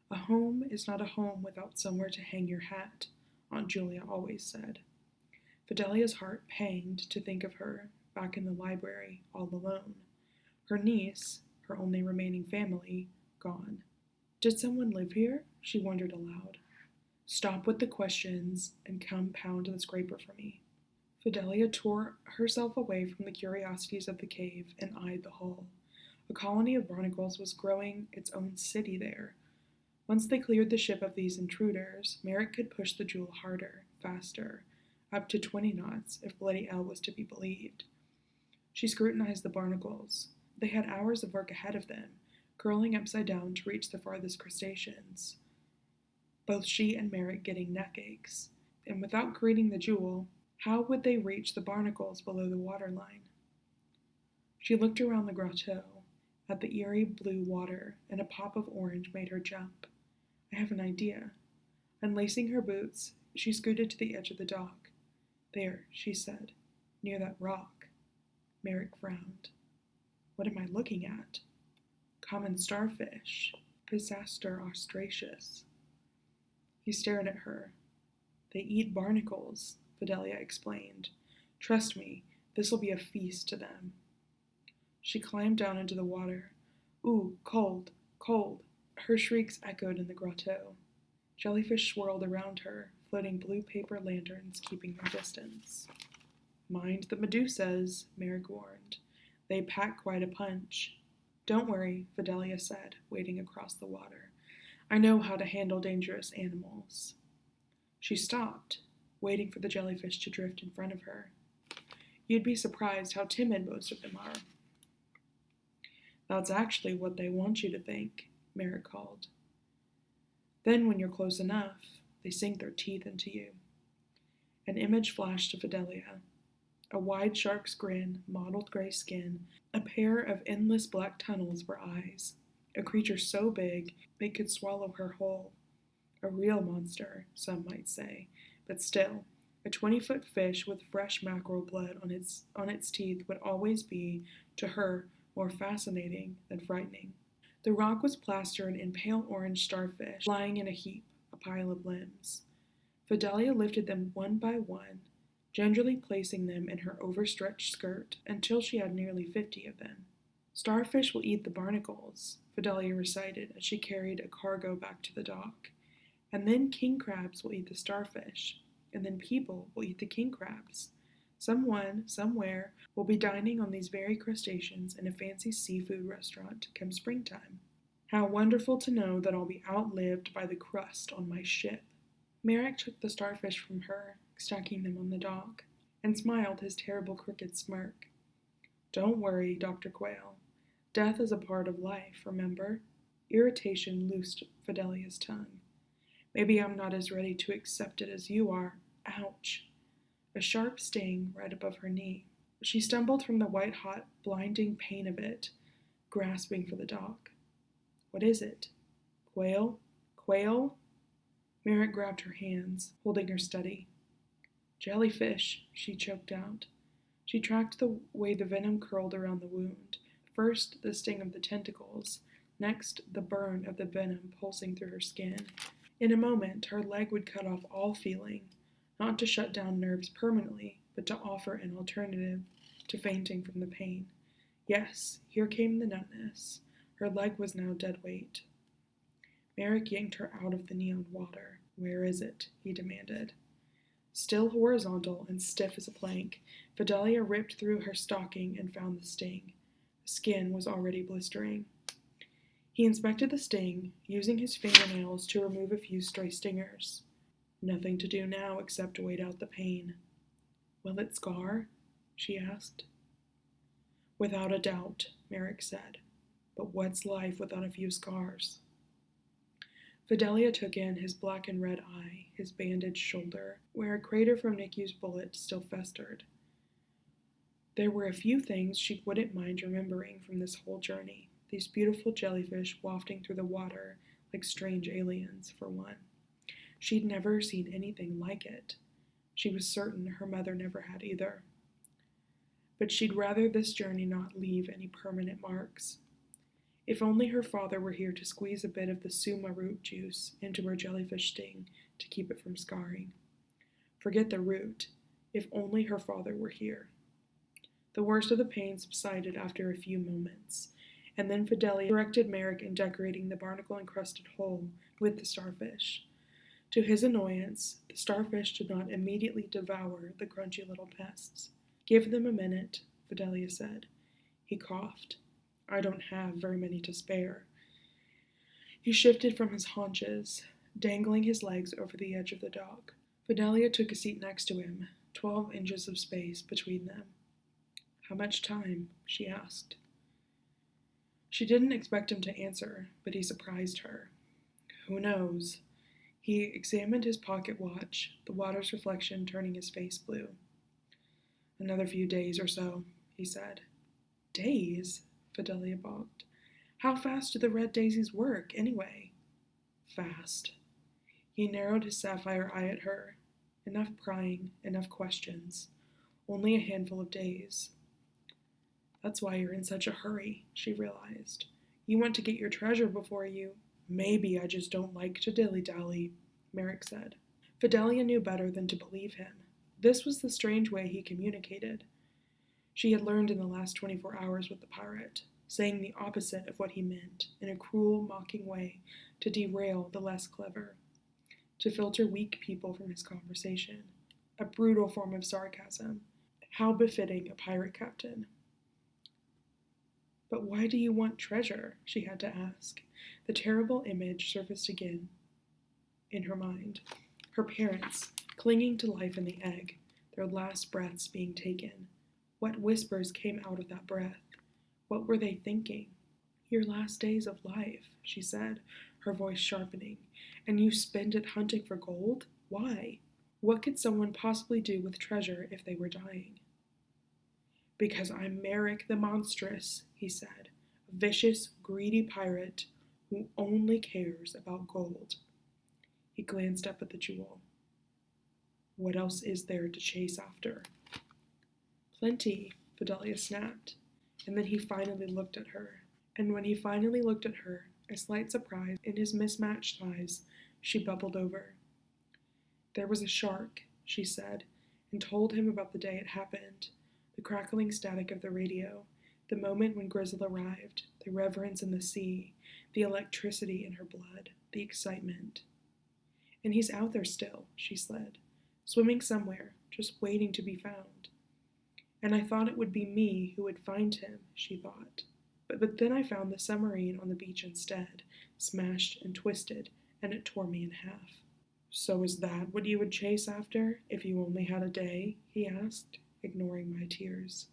A home is not a home without somewhere to hang your hat, Aunt Julia always said. Fidelia's heart panged to think of her, back in the library, all alone. Her niece, her only remaining family, gone. Did someone live here? She wondered aloud. Stop with the questions and come pound the scraper for me. Fidelia tore herself away from the curiosities of the cave and eyed the hull. A colony of barnacles was growing its own city there. Once they cleared the ship of these intruders, Merrick could push the Jewel harder, faster, up to 20 knots if Bloody L was to be believed. She scrutinized the barnacles. They had hours of work ahead of them, curling upside down to reach the farthest crustaceans. Both she and Merrick getting neck aches, and without greeting the Jewel, how would they reach the barnacles below the waterline? She looked around the grotto, at the eerie blue water, and a pop of orange made her jump. I have an idea. Unlacing her boots, she scooted to the edge of the dock. There, she said, near that rock. Merrick frowned. What am I looking at? Common starfish, Pisaster austraceus. He stared at her. They eat barnacles, Fidelia explained. Trust me, this'll be a feast to them. She climbed down into the water. Ooh, cold, cold. Her shrieks echoed in the grotto. Jellyfish swirled around her, floating blue paper lanterns keeping their distance. Mind the medusas, Merrick warned. They pack quite a punch. Don't worry, Fidelia said, wading across the water. I know how to handle dangerous animals. She stopped, waiting for the jellyfish to drift in front of her. You'd be surprised how timid most of them are. That's actually what they want you to think, Merrick called. Then when you're close enough, they sink their teeth into you. An image flashed to Fidelia. A wide shark's grin, mottled gray skin, a pair of endless black tunnels were eyes. A creature so big it could swallow her whole. A real monster, some might say, but still, a 20-foot fish with fresh mackerel blood on its teeth would always be, to her, more fascinating than frightening. The rock was plastered in pale orange starfish, lying in a heap, a pile of limbs. Fidelia lifted them one by one, gingerly placing them in her overstretched skirt until she had nearly 50 of them. Starfish will eat the barnacles, Fidelia recited as she carried a cargo back to the dock. And then king crabs will eat the starfish, and then people will eat the king crabs. Someone, somewhere, will be dining on these very crustaceans in a fancy seafood restaurant come springtime. How wonderful to know that I'll be outlived by the crust on my ship. Merrick took the starfish from her, stacking them on the dock, and smiled his terrible crooked smirk. Don't worry, Dr. Quayle. Death is a part of life, remember? Irritation loosed Fidelia's tongue. Maybe I'm not as ready to accept it as you are. Ouch! A sharp sting right above her knee. She stumbled from the white-hot, blinding pain of it, grasping for the dock. What is it? Quail? Quail? Merrick grabbed her hands, holding her steady. Jellyfish, she choked out. She tracked the way the venom curled around the wound. First, the sting of the tentacles, next, the burn of the venom pulsing through her skin. In a moment, her leg would cut off all feeling, not to shut down nerves permanently, but to offer an alternative to fainting from the pain. Yes, here came the numbness. Her leg was now dead weight. Merrick yanked her out of the neon water. Where is it? He demanded. Still horizontal and stiff as a plank, Fidelia ripped through her stocking and found the sting. The skin was already blistering. He inspected the sting, using his fingernails to remove a few stray stingers. Nothing to do now except wait out the pain. Will it scar? She asked. Without a doubt, Merrick said. But what's life without a few scars? Fidelia took in his black and red eye, his bandaged shoulder, where a crater from Nikki's bullet still festered. There were a few things she wouldn't mind remembering from this whole journey. These beautiful jellyfish wafting through the water like strange aliens, for one. She'd never seen anything like it. She was certain her mother never had either. but she'd rather this journey not leave any permanent marks. If only her father were here to squeeze a bit of the suma root juice into her jellyfish sting to keep it from scarring. Forget the root. If only her father were here. The worst of the pain subsided after a few moments, and then Fidelia directed Merrick in decorating the barnacle-encrusted hole with the starfish. To his annoyance, the starfish did not immediately devour the crunchy little pests. "Give them a minute," Fidelia said. He coughed. "I don't have very many to spare." He shifted from his haunches, dangling his legs over the edge of the dock. Fidelia took a seat next to him, 12 inches of space between them. "How much time?" she asked. She didn't expect him to answer, but he surprised her. "Who knows?" He examined his pocket watch, the water's reflection turning his face blue. "Another few days or so," he said. "Days?" Fidelia balked. "How fast do the red daisies work, anyway?" "Fast." He narrowed his sapphire eye at her. Enough prying, enough questions. Only a handful of days. "That's why you're in such a hurry," she realized. "You want to get your treasure before you—" "Maybe I just don't like to dilly-dally," Merrick said. Fidelia knew better than to believe him. This was the strange way he communicated. She had learned in the last 24 hours with the pirate, saying the opposite of what he meant, in a cruel, mocking way, to derail the less clever, to filter weak people from his conversation. A brutal form of sarcasm. How befitting a pirate captain. "But why do you want treasure?" she had to ask. The terrible image surfaced again in her mind. Her parents, clinging to life in the egg, their last breaths being taken. What whispers came out of that breath? What were they thinking? "Your last days of life," she said, her voice sharpening. "And you spend it hunting for gold? Why? What could someone possibly do with treasure if they were dying?" "Because I'm Merrick the Monstrous," he said, "a vicious, greedy pirate who only cares about gold." He glanced up at the jewel. "What else is there to chase after?" "Plenty," Fidelia snapped. And then he finally looked at her. And when he finally looked at her, a slight surprise in his mismatched eyes, she bubbled over. "There was a shark," she said, and told him about the day it happened, the crackling static of the radio, the moment when Grizzle arrived, the reverence in the sea, the electricity in her blood, the excitement. "And he's out there still," she said, "swimming somewhere, just waiting to be found. And I thought it would be me who would find him," she thought. But then I found the submarine on the beach instead, smashed and twisted, and it tore me in half." "So is that what you would chase after, if you only had a day?" he asked, ignoring my tears.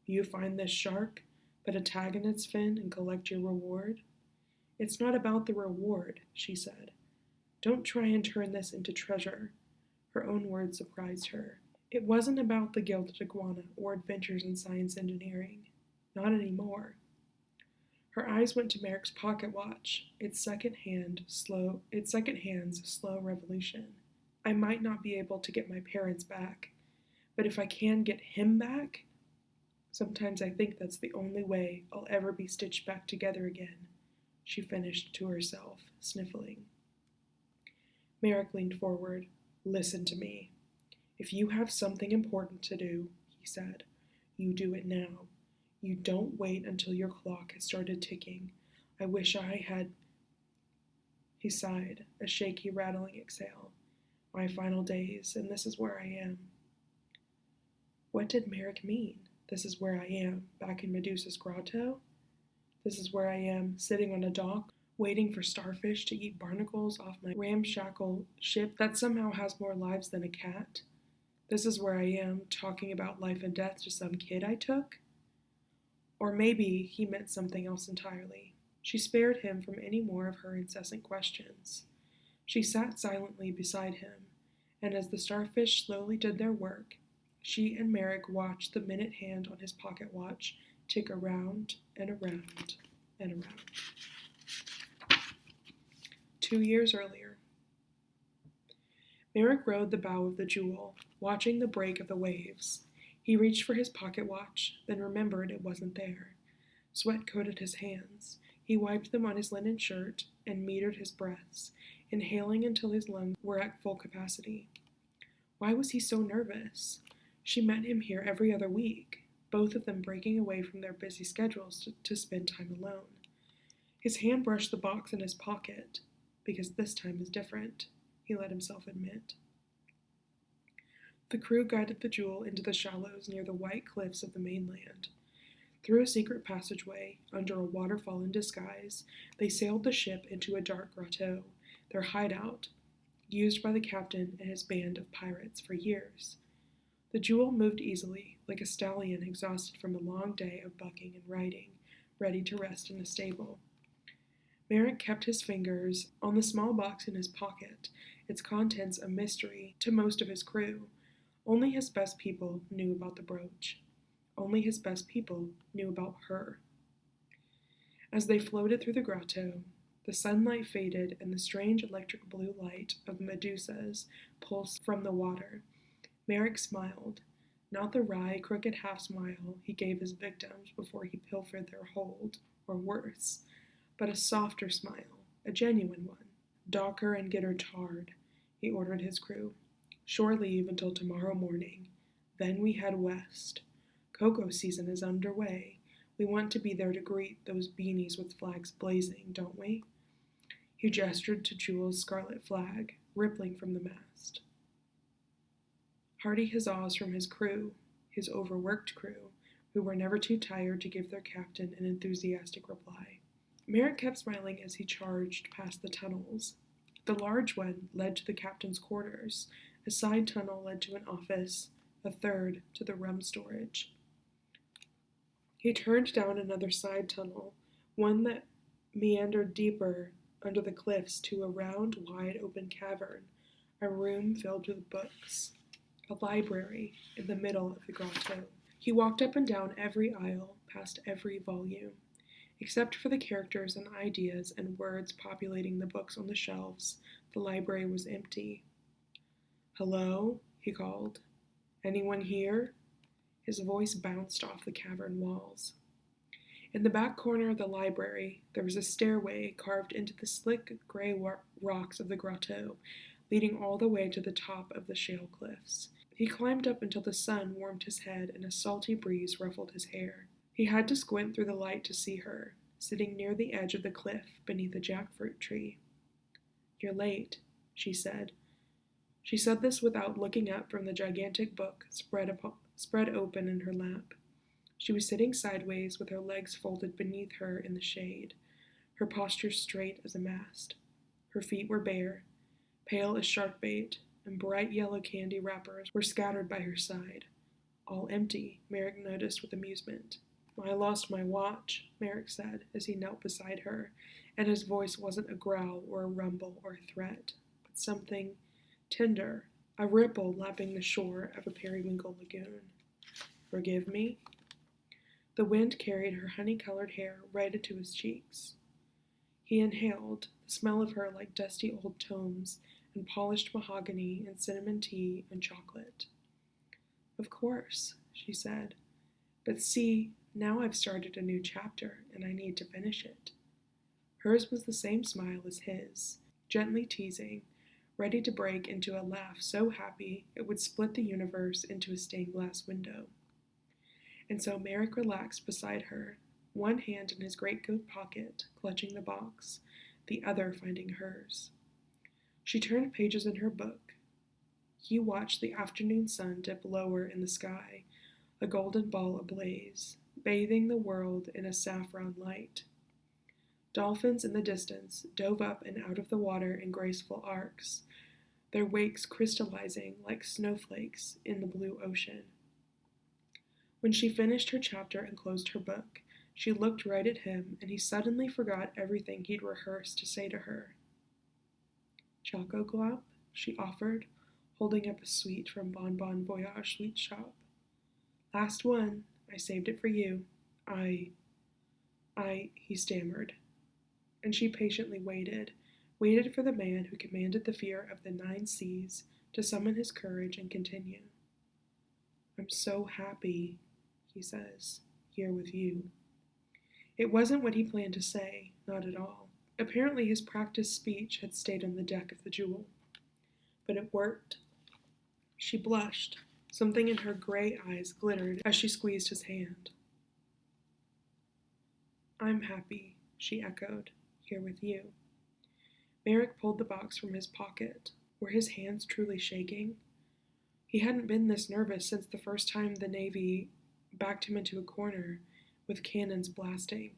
"You find this shark, put a tag in its fin, and collect your reward?" "It's not about the reward," she said. "Don't try and turn this into treasure." Her own words surprised her. It wasn't about the gilded iguana or adventures in science engineering. Not anymore. Her eyes went to Merrick's pocket watch, its second hand's slow revolution. "I might not be able to get my parents back, but if I can get him back, sometimes I think that's the only way I'll ever be stitched back together again," she finished to herself, sniffling. Merrick leaned forward. "Listen to me. If you have something important to do," he said, "you do it now. You don't wait until your clock has started ticking. I wish I had—" He sighed, a shaky, rattling exhale. "My final days, and this is where I am." What did Merrick mean? This is where I am, back in Medusa's grotto? This is where I am, sitting on a dock, waiting for starfish to eat barnacles off my ramshackle ship that somehow has more lives than a cat? This is where I am, talking about life and death to some kid I took? Or maybe he meant something else entirely. She spared him from any more of her incessant questions. She sat silently beside him, and as the starfish slowly did their work, she and Merrick watched the minute hand on his pocket watch tick around and around and around. 2 years earlier. Merrick rode the bow of the Jewel, watching the break of the waves. He reached for his pocket watch, then remembered it wasn't there. Sweat coated his hands. He wiped them on his linen shirt and metered his breaths, inhaling until his lungs were at full capacity. Why was he so nervous? She met him here every other week, both of them breaking away from their busy schedules to spend time alone. His hand brushed the box in his pocket, because this time is different, he let himself admit. The crew guided the Jewel into the shallows near the white cliffs of the mainland. Through a secret passageway, under a waterfall in disguise, they sailed the ship into a dark grotto, their hideout, used by the captain and his band of pirates for years. The Jewel moved easily, like a stallion exhausted from a long day of bucking and riding, ready to rest in a stable. Merrick kept his fingers on the small box in his pocket, its contents a mystery to most of his crew. Only his best people knew about the brooch. Only his best people knew about her. As they floated through the grotto, the sunlight faded and the strange electric blue light of Medusas pulsed from the water. Merrick smiled, not the wry, crooked half-smile he gave his victims before he pilfered their hold, or worse, but a softer smile, a genuine one. "Dock her and get her tarred," he ordered his crew. "Shore leave until tomorrow morning. Then we head west. Cocoa season is underway. We want to be there to greet those beanies with flags blazing, don't we?" He gestured to Jewel's scarlet flag, rippling from the mast. Hearty huzzas from his crew, his overworked crew, who were never too tired to give their captain an enthusiastic reply. Merrick kept smiling as he charged past the tunnels. The large one led to the captain's quarters, a side tunnel led to an office, a third to the rum storage. He turned down another side tunnel, one that meandered deeper under the cliffs to a round, wide open cavern, a room filled with books, a library in the middle of the grotto. He walked up and down every aisle, past every volume. Except for the characters and ideas and words populating the books on the shelves, the library was empty. "Hello?" he called. "Anyone here?" His voice bounced off the cavern walls. In the back corner of the library, there was a stairway carved into the slick gray rocks of the grotto, leading all the way to the top of the shale cliffs. He climbed up until the sun warmed his head and a salty breeze ruffled his hair. He had to squint through the light to see her, sitting near the edge of the cliff beneath a jackfruit tree. "You're late," she said. She said this without looking up from the gigantic book spread open in her lap. She was sitting sideways with her legs folded beneath her in the shade, her posture straight as a mast. Her feet were bare, pale as shark bait, and bright yellow candy wrappers were scattered by her side. All empty, Merrick noticed with amusement. "I lost my watch," Merrick said as he knelt beside her, and his voice wasn't a growl or a rumble or a threat, but something tender, a ripple lapping the shore of a periwinkle lagoon. "Forgive me?" The wind carried her honey-colored hair right into his cheeks. He inhaled, the smell of her like dusty old tomes and polished mahogany and cinnamon tea and chocolate. "Of course," she said. "But see, now I've started a new chapter, and I need to finish it." Hers was the same smile as his, gently teasing, ready to break into a laugh so happy it would split the universe into a stained glass window. And so Merrick relaxed beside her, one hand in his greatcoat pocket, clutching the box, the other finding hers. She turned pages in her book. He watched the afternoon sun dip lower in the sky, a golden ball ablaze, bathing the world in a saffron light. Dolphins in the distance dove up and out of the water in graceful arcs, their wakes crystallizing like snowflakes in the blue ocean. When she finished her chapter and closed her book, she looked right at him, and he suddenly forgot everything he'd rehearsed to say to her. "Choco Glop?" she offered, holding up a sweet from Bon Bon Voyage sweet shop. "Last one. I saved it for you. He stammered. And she patiently waited for the man who commanded the fear of the 9 seas to summon his courage and continue. I'm so happy, he says, here with you. It wasn't what he planned to say, not at all. Apparently his practiced speech had stayed on the deck of the Jewel. But it worked. She blushed. Something in her gray eyes glittered as she squeezed his hand. I'm happy, she echoed, here with you. Merrick pulled the box from his pocket. Were his hands truly shaking? He hadn't been this nervous since the first time the Navy backed him into a corner with cannons blasting.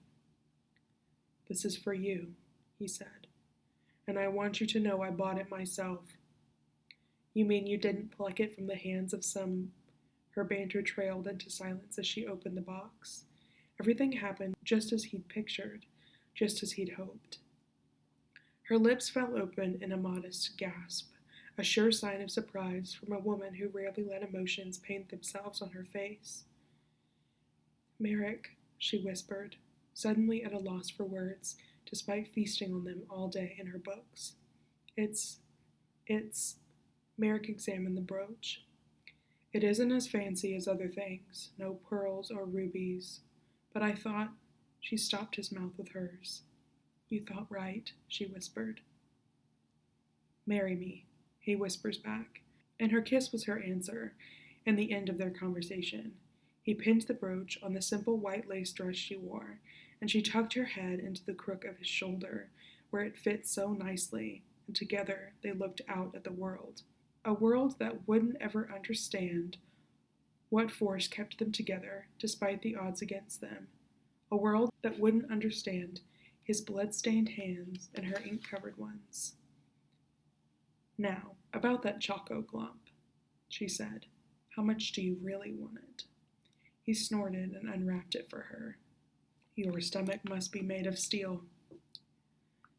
This is for you, he said, and I want you to know I bought it myself. You mean you didn't pluck it from the hands of some... Her banter trailed into silence as she opened the box. Everything happened just as he'd pictured, just as he'd hoped. Her lips fell open in a modest gasp, a sure sign of surprise from a woman who rarely let emotions paint themselves on her face. Merrick, she whispered, suddenly at a loss for words, despite feasting on them all day in her books. It's... Merrick examined the brooch. It isn't as fancy as other things, no pearls or rubies, but I thought... She stopped his mouth with hers. You thought right, she whispered. Marry me, he whispers back, and her kiss was her answer, and the end of their conversation. He pinned the brooch on the simple white lace dress she wore, and she tucked her head into the crook of his shoulder, where it fit so nicely, and together they looked out at the world. A world that wouldn't ever understand what force kept them together, despite the odds against them. A world that wouldn't understand his blood-stained hands and her ink-covered ones. Now, about that choco glump, she said. How much do you really want it? He snorted and unwrapped it for her. Your stomach must be made of steel.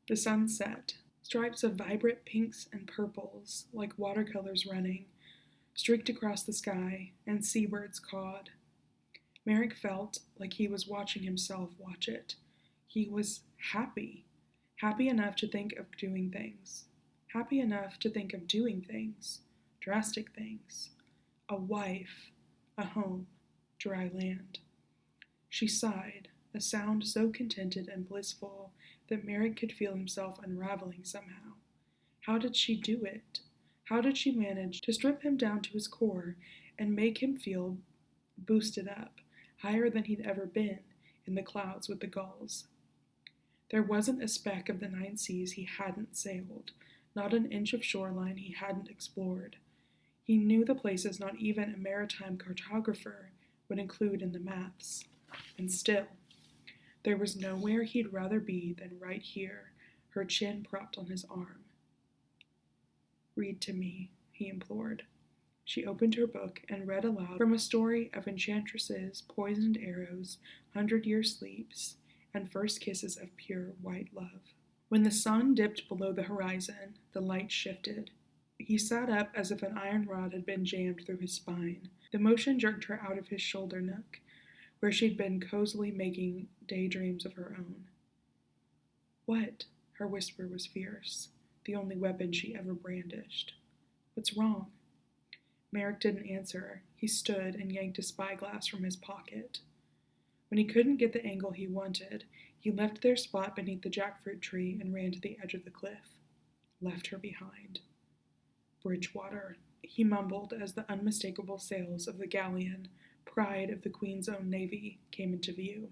The sun set. Stripes of vibrant pinks and purples, like watercolors running, streaked across the sky, and seabirds cawed. Merrick felt like he was watching himself watch it. He was happy. Happy enough to think of doing things. Happy enough to think of doing things. Drastic things. A wife. A home. Dry land. She sighed, a sound so contented and blissful that Merrick could feel himself unraveling somehow. How did she do it? How did she manage to strip him down to his core and make him feel boosted up, higher than he'd ever been, in the clouds with the gulls? There wasn't a speck of the 9 seas he hadn't sailed, not an inch of shoreline he hadn't explored. He knew the places not even a maritime cartographer would include in the maps. And still, there was nowhere he'd rather be than right here, her chin propped on his arm. Read to me, he implored. She opened her book and read aloud from a story of enchantresses, poisoned arrows, 100-year sleeps, and first kisses of pure white love. When the sun dipped below the horizon, the light shifted. He sat up as if an iron rod had been jammed through his spine. The motion jerked her out of his shoulder nook, where she'd been cozily making daydreams of her own. What? Her whisper was fierce, the only weapon she ever brandished. What's wrong? Merrick didn't answer her. He stood and yanked a spyglass from his pocket. When he couldn't get the angle he wanted, he left their spot beneath the jackfruit tree and ran to the edge of the cliff. Left her behind. Bridgewater, he mumbled as the unmistakable sails of the galleon, pride of the Queen's Own Navy, came into view.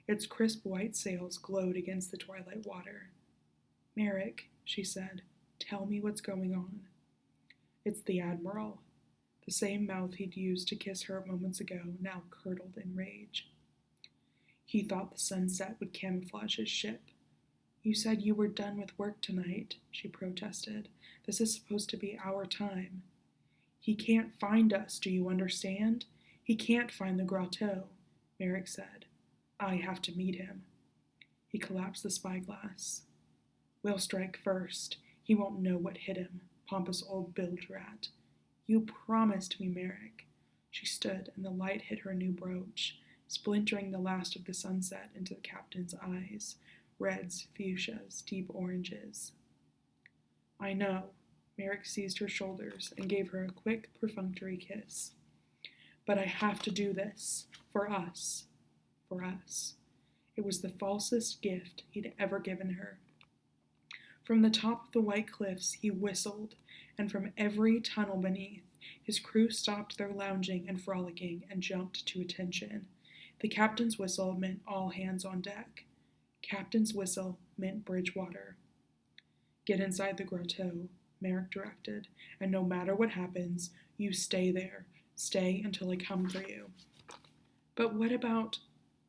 Its crisp white sails glowed against the twilight water. Merrick, she said, tell me what's going on. It's the Admiral. The same mouth he'd used to kiss her moments ago now curdled in rage. He thought the sunset would camouflage his ship. You said you were done with work tonight, she protested. This is supposed to be our time. He can't find us, do you understand? He can't find the grotto, Merrick said. I have to meet him. He collapsed the spyglass. We'll strike first. He won't know what hit him, pompous old bilge rat. You promised me, Merrick. She stood, and the light hit her new brooch, splintering the last of the sunset into the captain's eyes, reds, fuchsias, deep oranges. I know. Merrick seized her shoulders and gave her a quick, perfunctory kiss. But I have to do this. For us. For us. It was the falsest gift he'd ever given her. From the top of the white cliffs he whistled, and from every tunnel beneath, his crew stopped their lounging and frolicking and jumped to attention. The captain's whistle meant all hands on deck. Captain's whistle meant Bridgewater. Get inside the grotto, Merrick directed, and no matter what happens, you stay there. Stay until I come for you. But what about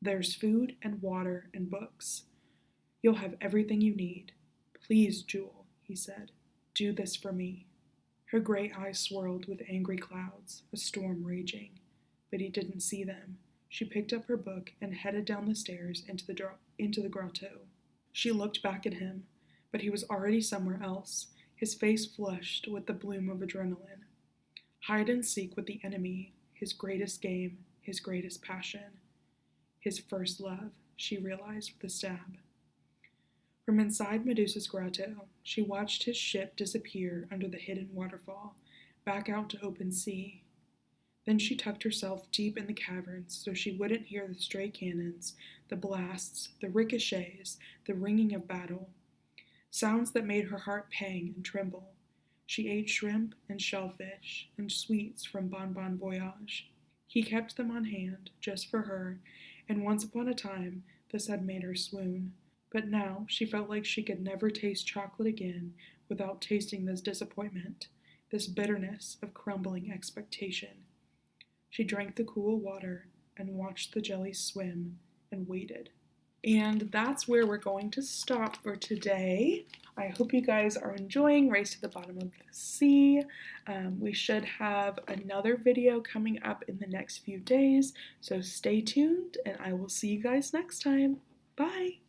there's food and water and books? You'll have everything you need. Please, Jewel, he said, do this for me. Her gray eyes swirled with angry clouds, a storm raging. But he didn't see them. She picked up her book and headed down the stairs into the grotto. She looked back at him, but he was already somewhere else, his face flushed with the bloom of adrenaline. Hide and seek with the enemy, his greatest game, his greatest passion. His first love, she realized with a stab. From inside Medusa's grotto, she watched his ship disappear under the hidden waterfall, back out to open sea. Then she tucked herself deep in the caverns so she wouldn't hear the stray cannons, the blasts, the ricochets, the ringing of battle. Sounds that made her heart pang and tremble. She ate shrimp and shellfish and sweets from Bon Bon Voyage. He kept them on hand, just for her, and once upon a time this had made her swoon. But now she felt like she could never taste chocolate again without tasting this disappointment, this bitterness of crumbling expectation. She drank the cool water and watched the jellies swim and waited. And that's where we're going to stop for today. I hope you guys are enjoying Race to the Bottom of the Sea. We should have another video coming up in the next few days, so stay tuned and I will see you guys next time. Bye!